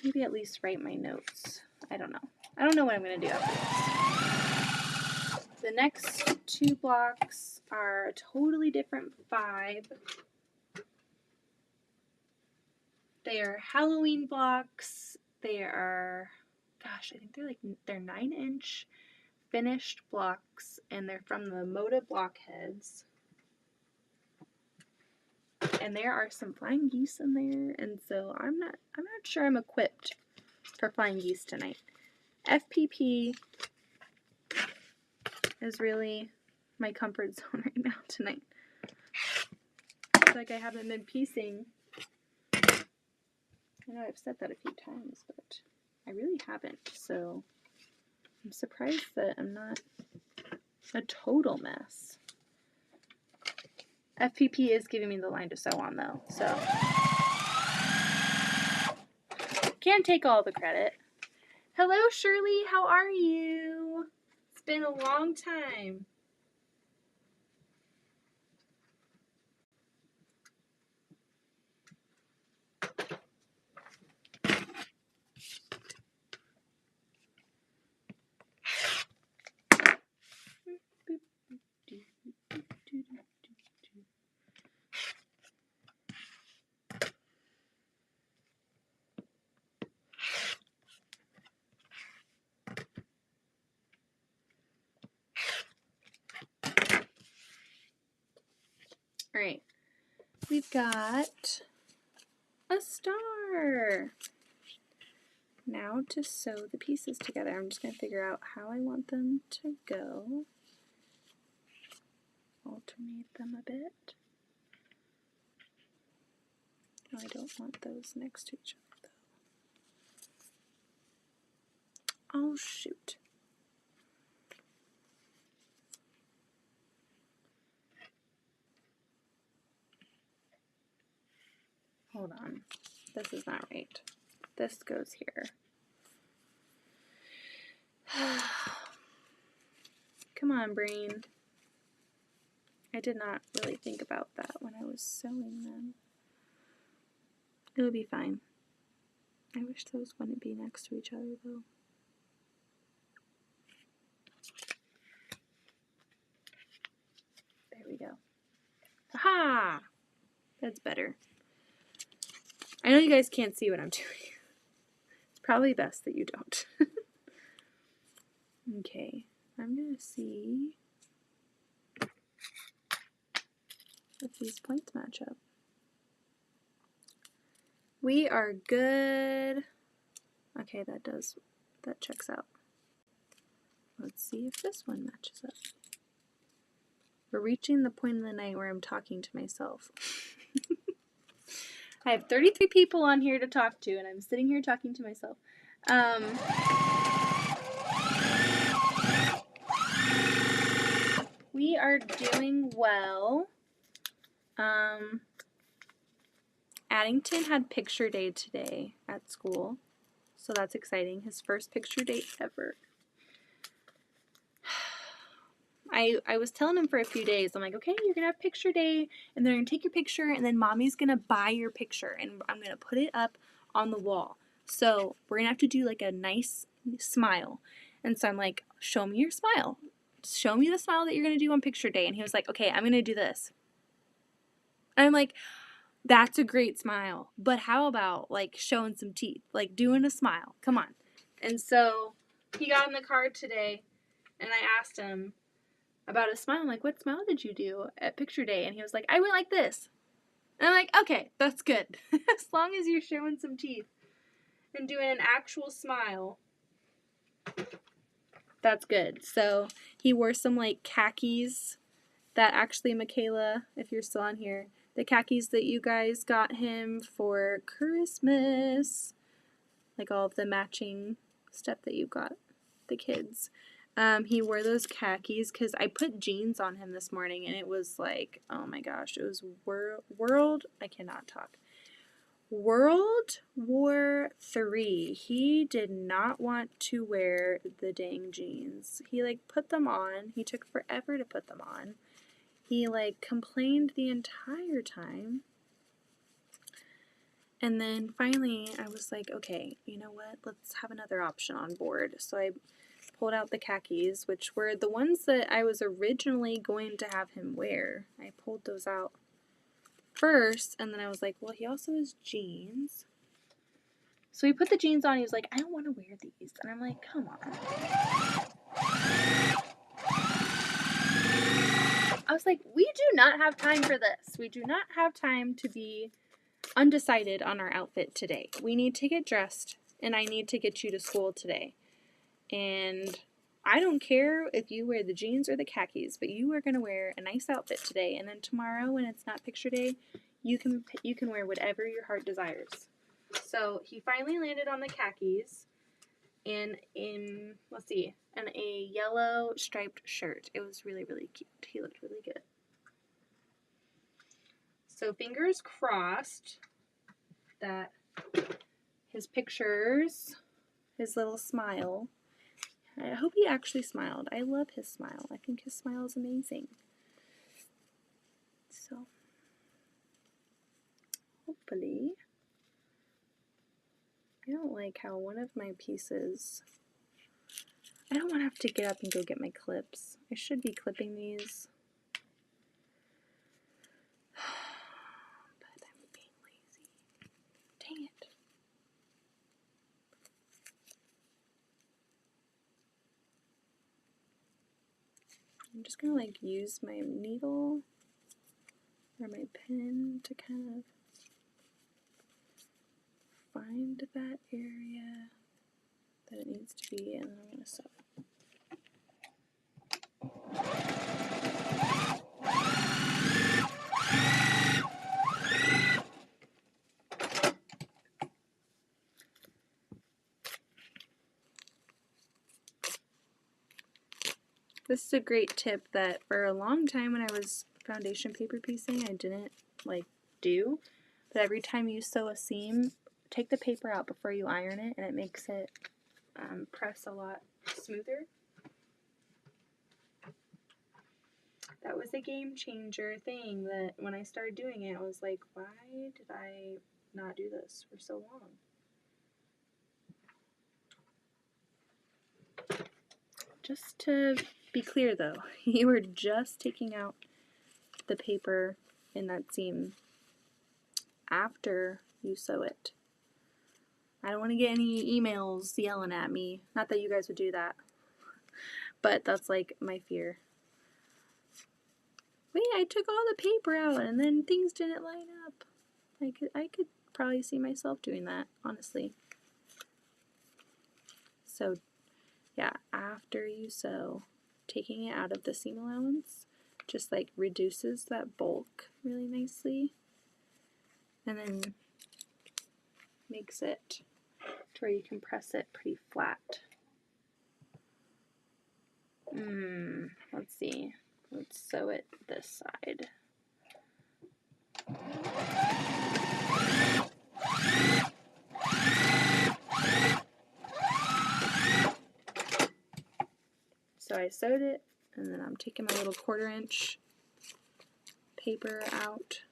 maybe at least write my notes. I don't know. I don't know what I'm going to do after this. The next 2 blocks are a totally different vibe. They are Halloween blocks. They are, gosh, I think they're 9-inch finished blocks, and they're from the Moda Blockheads. And there are some flying geese in there, and so I'm not sure I'm equipped for flying geese tonight. FPP is really my comfort zone right now tonight. It's like I haven't been piecing. I know I've said that a few times, but I really haven't, so I'm surprised that I'm not a total mess. FPP is giving me the line to sew on, though, so can't take all the credit. Hello, Shirley. How are you? It's been a long time. All right, we've got a star. Now to sew the pieces together. I'm just going to figure out how I want them to go. Alternate them a bit. Oh, I don't want those next to each other, though. Oh, shoot. Hold on. This is not right. This goes here. Come on, brain. I did not really think about that when I was sewing them. It'll be fine. I wish those wouldn't be next to each other, though. There we go. Aha! That's better. I know you guys can't see what I'm doing. It's probably best that you don't. Okay, I'm going to see if these points match up. We are good. Okay, that checks out. Let's see if this one matches up. We're reaching the point in the night where I'm talking to myself. I have 33 people on here to talk to, and I'm sitting here talking to myself. We are doing well. Addington had picture day today at school, so that's exciting. His first picture day ever. I was telling him for a few days, I'm like, okay, you're going to have picture day, and they're going to take your picture, and then mommy's going to buy your picture, and I'm going to put it up on the wall. So we're going to have to do like a nice smile. And so I'm like, show me your smile. Show me the smile that you're going to do on picture day. And he was like, okay, I'm going to do this. And I'm like, that's a great smile. But how about like showing some teeth? Like doing a smile. Come on. And so he got in the car today, and I asked him about his smile. I'm like, what smile did you do at picture day? And he was like, I went like this. And I'm like, okay, that's good. As long as you're showing some teeth and doing an actual smile, that's good. So he wore some like khakis that actually, Michaela, if you're still on here, the khakis that you guys got him for Christmas, like all of the matching stuff that you got the kids. He wore those khakis because I put jeans on him this morning and it was like, oh my gosh, it was I cannot talk. World War III. He did not want to wear the dang jeans. He like put them on. He took forever to put them on. He like complained the entire time. And then finally I was like, okay, you know what? Let's have another option on board. So I pulled out the khakis, which were the ones that I was originally going to have him wear. I pulled those out first, and then I was like, well, he also has jeans. So he put the jeans on. He was like, I don't want to wear these. And I'm like, come on. I was like, we do not have time for this. We do not have time to be undecided on our outfit today. We need to get dressed, and I need to get you to school today. And I don't care if you wear the jeans or the khakis, but you are going to wear a nice outfit today. And then tomorrow, when it's not picture day, you can wear whatever your heart desires. So he finally landed on the khakis and in a yellow striped shirt. It was really, really cute. He looked really good. So fingers crossed that his pictures, his little smile, I hope he actually smiled. I love his smile. I think his smile is amazing. So, hopefully, I don't like how one of my pieces, I don't want to have to get up and go get my clips. I should be clipping these. But I'm being lazy. Dang it. I'm just going to like use my needle or my pen to kind of find that area that it needs to be, and then I'm going to sew it. This is a great tip that for a long time when I was foundation paper piecing, I didn't like do. But every time you sew a seam, take the paper out before you iron it, and it makes it press a lot smoother. That was a game changer thing that when I started doing it, I was like, why did I not do this for so long? Just to be clear though, you were just taking out the paper in that seam after you sew it. I don't want to get any emails yelling at me. Not that you guys would do that, but that's like my fear. Wait, I took all the paper out and then things didn't line up. I could probably see myself doing that, honestly. So yeah, after you sew, taking it out of the seam allowance just like reduces that bulk really nicely, and then makes it to where you can press it pretty flat. Let's see. Let's sew it this side. So I sewed it, and then I'm taking my little 1/4-inch paper out,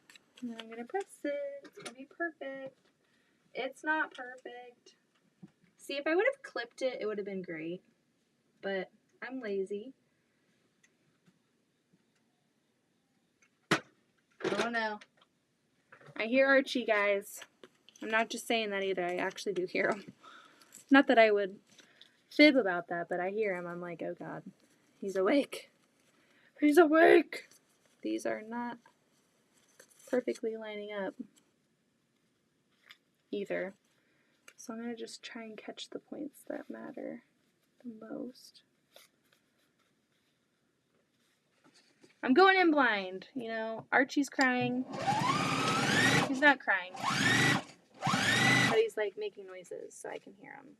and then I'm going to press it. It's going to be perfect. It's not perfect. See, if I would have clipped it, it would have been great, but I'm lazy. Oh no. I hear Archie, guys. I'm not just saying that either. I actually do hear him. Not that I would fib about that, but I hear him. I'm like, oh God, he's awake. He's awake. These are not perfectly lining up either. So I'm going to just try and catch the points that matter the most. I'm going in blind, you know. Archie's crying. He's not crying, but he's like making noises so I can hear him.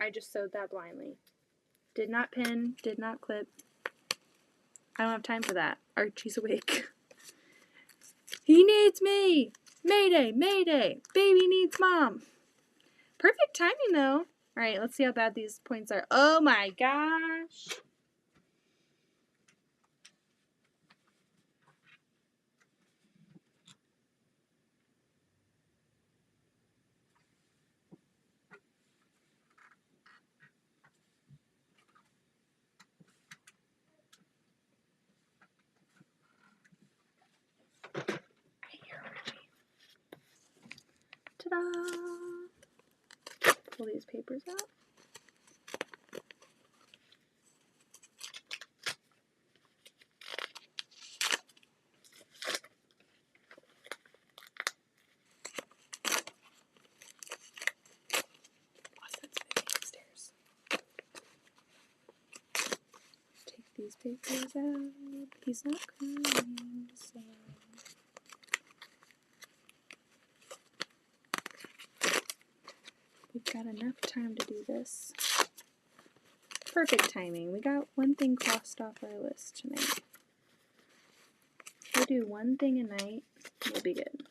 I just sewed that blindly. Did not pin, did not clip. I don't have time for that. Archie's awake. He needs me! Mayday, mayday! Baby needs mom! Perfect timing though. Alright, let's see how bad these points are. Oh my gosh! Ta-da! Pull these papers out. Take these papers out. He's not crying, so... We've got enough time to do this. Perfect timing. We got one thing crossed off our list tonight. We'll do one thing a night. We'll be good.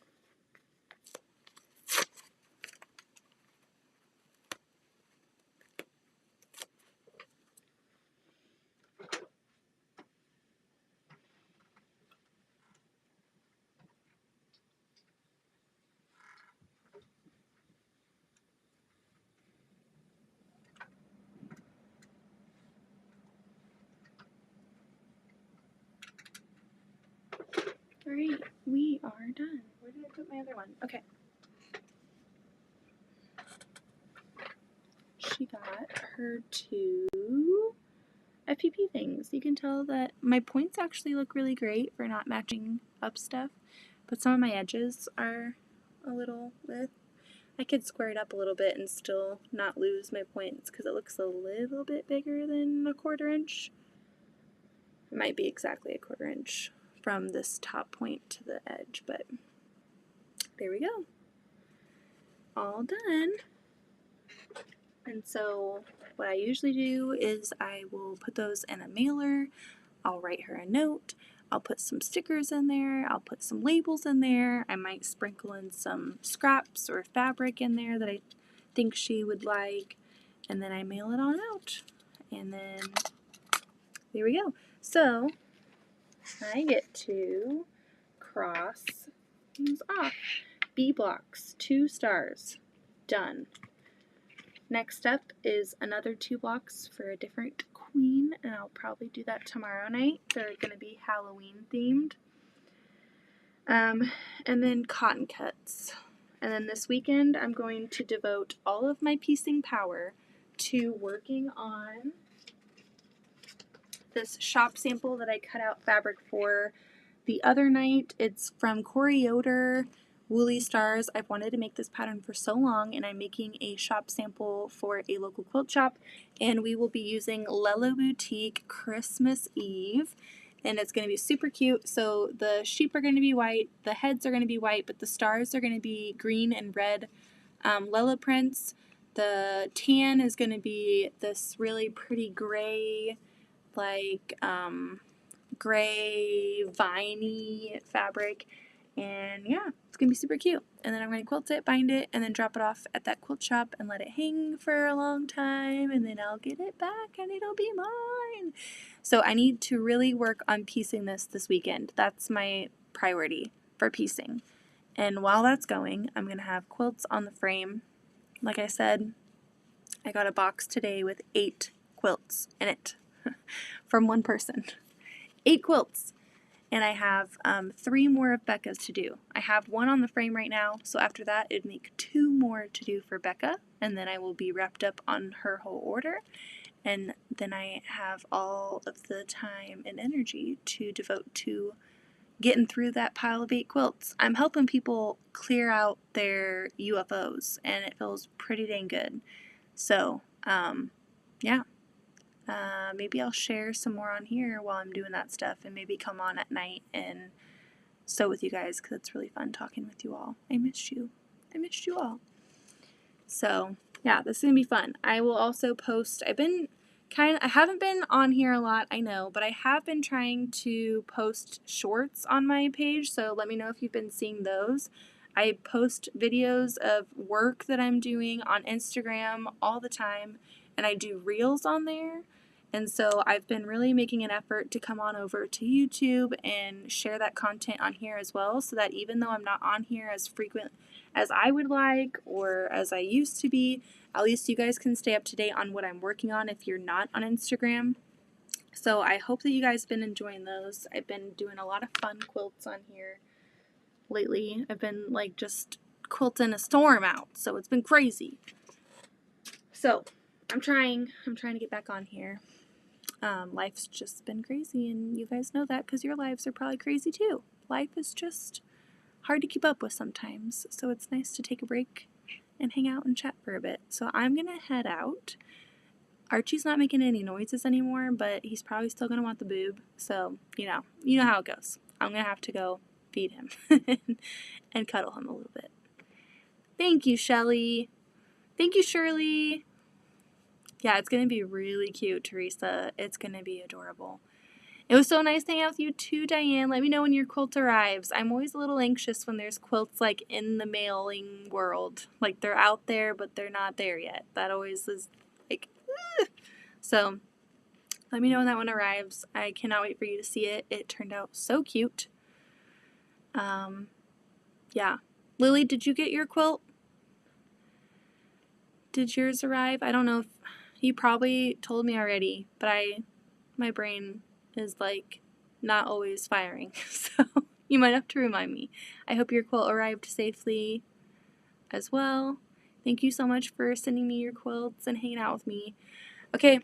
Alright, we are done. Where did I put my other one? Okay. She got her 2 FPP things. You can tell that my points actually look really great for not matching up stuff, but some of my edges are a little with. I could square it up a little bit and still not lose my points because it looks a little bit bigger than a 1/4 inch. It might be exactly a 1/4 inch from this top point to the edge, but there we go. All done. And so what I usually do is I will put those in a mailer. I'll write her a note. I'll put some stickers in there. I'll put some labels in there. I might sprinkle in some scraps or fabric in there that I think she would like. And then I mail it on out. And then there we go. So I get to cross things off. B blocks, 2 stars. Done. Next up is another 2 blocks for a different queen, and I'll probably do that tomorrow night. They're going to be Halloween themed. And then cotton cuts. And then this weekend I'm going to devote all of my piecing power to working on this shop sample that I cut out fabric for the other night. It's from Corey Yoder, Woolly Stars. I've wanted to make this pattern for so long, and I'm making a shop sample for a local quilt shop, and we will be using Lello Boutique Christmas Eve, and it's going to be super cute. So the sheep are going to be white, the heads are going to be white, but the stars are going to be green and red Lello prints. The tan is going to be this really pretty gray, like gray viney fabric, and yeah, it's gonna be super cute. And then I'm gonna quilt it, bind it, and then drop it off at that quilt shop and let it hang for a long time, and then I'll get it back and it'll be mine. So I need to really work on piecing this weekend. That's my priority for piecing. And while that's going, I'm gonna have quilts on the frame. Like I said, I got a box today with 8 quilts in it from one person. 8 quilts. And I have 3 more of Becca's to do. I have 1 on the frame right now, so after that it'd make 2 more to do for Becca, and then I will be wrapped up on her whole order, and then I have all of the time and energy to devote to getting through that pile of 8 quilts. I'm helping people clear out their UFOs, and it feels pretty dang good. So, yeah. Maybe I'll share some more on here while I'm doing that stuff, and maybe come on at night and sew with you guys, because it's really fun talking with you all. I missed you. I missed you all. So, yeah, this is going to be fun. I will also post, I haven't been on here a lot, I know, but I have been trying to post shorts on my page, so let me know if you've been seeing those. I post videos of work that I'm doing on Instagram all the time, and I do reels on there. And so I've been really making an effort to come on over to YouTube and share that content on here as well, so that even though I'm not on here as frequent as I would like or as I used to be, at least you guys can stay up to date on what I'm working on if you're not on Instagram. So I hope that you guys have been enjoying those. I've been doing a lot of fun quilts on here lately. I've been like just quilting a storm out, so it's been crazy. So I'm trying to get back on here. Life's just been crazy, and you guys know that because your lives are probably crazy too. Life is just hard to keep up with sometimes, so it's nice to take a break and hang out and chat for a bit. So I'm gonna head out. Archie's not making any noises anymore, but he's probably still gonna want the boob, so you know how it goes. I'm gonna have to go feed him and cuddle him a little bit. Thank you, Shelly. Thank you, Shirley. Yeah, it's gonna be really cute, Teresa. It's gonna be adorable. It was so nice to hang out with you too, Diane. Let me know when your quilt arrives. I'm always a little anxious when there's quilts like in the mailing world. Like they're out there, but they're not there yet. That always is like, ugh. So let me know when that one arrives. I cannot wait for you to see it. It turned out so cute. Yeah. Lily, did you get your quilt? Did yours arrive? I don't know if you probably told me already, but my brain is like not always firing, so you might have to remind me. I hope your quilt arrived safely as well. Thank you so much for sending me your quilts and hanging out with me. Okay,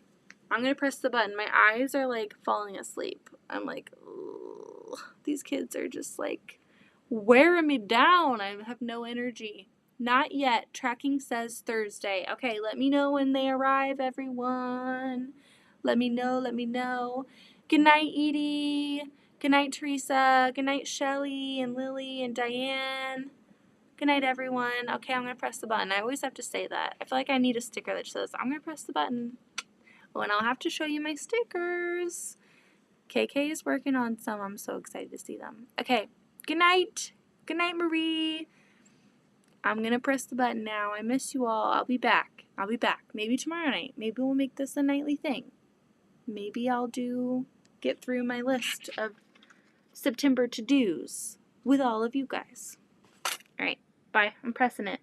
I'm gonna press the button. My eyes are like falling asleep. I'm like, ugh, these kids are just like wearing me down. I have no energy. Not yet. Tracking says Thursday. Okay, let me know when they arrive, everyone. Let me know. Good night, Edie. Good night, Teresa. Good night, Shelly and Lily and Diane. Good night, everyone. Okay, I'm going to press the button. I always have to say that. I feel like I need a sticker that says, I'm going to press the button. Oh, and I'll have to show you my stickers. KK is working on some. I'm so excited to see them. Okay, good night. Good night, Marie. I'm going to press the button now. I miss you all. I'll be back. Maybe tomorrow night. Maybe we'll make this a nightly thing. Maybe I'll get through my list of September to-dos with all of you guys. All right. Bye. I'm pressing it.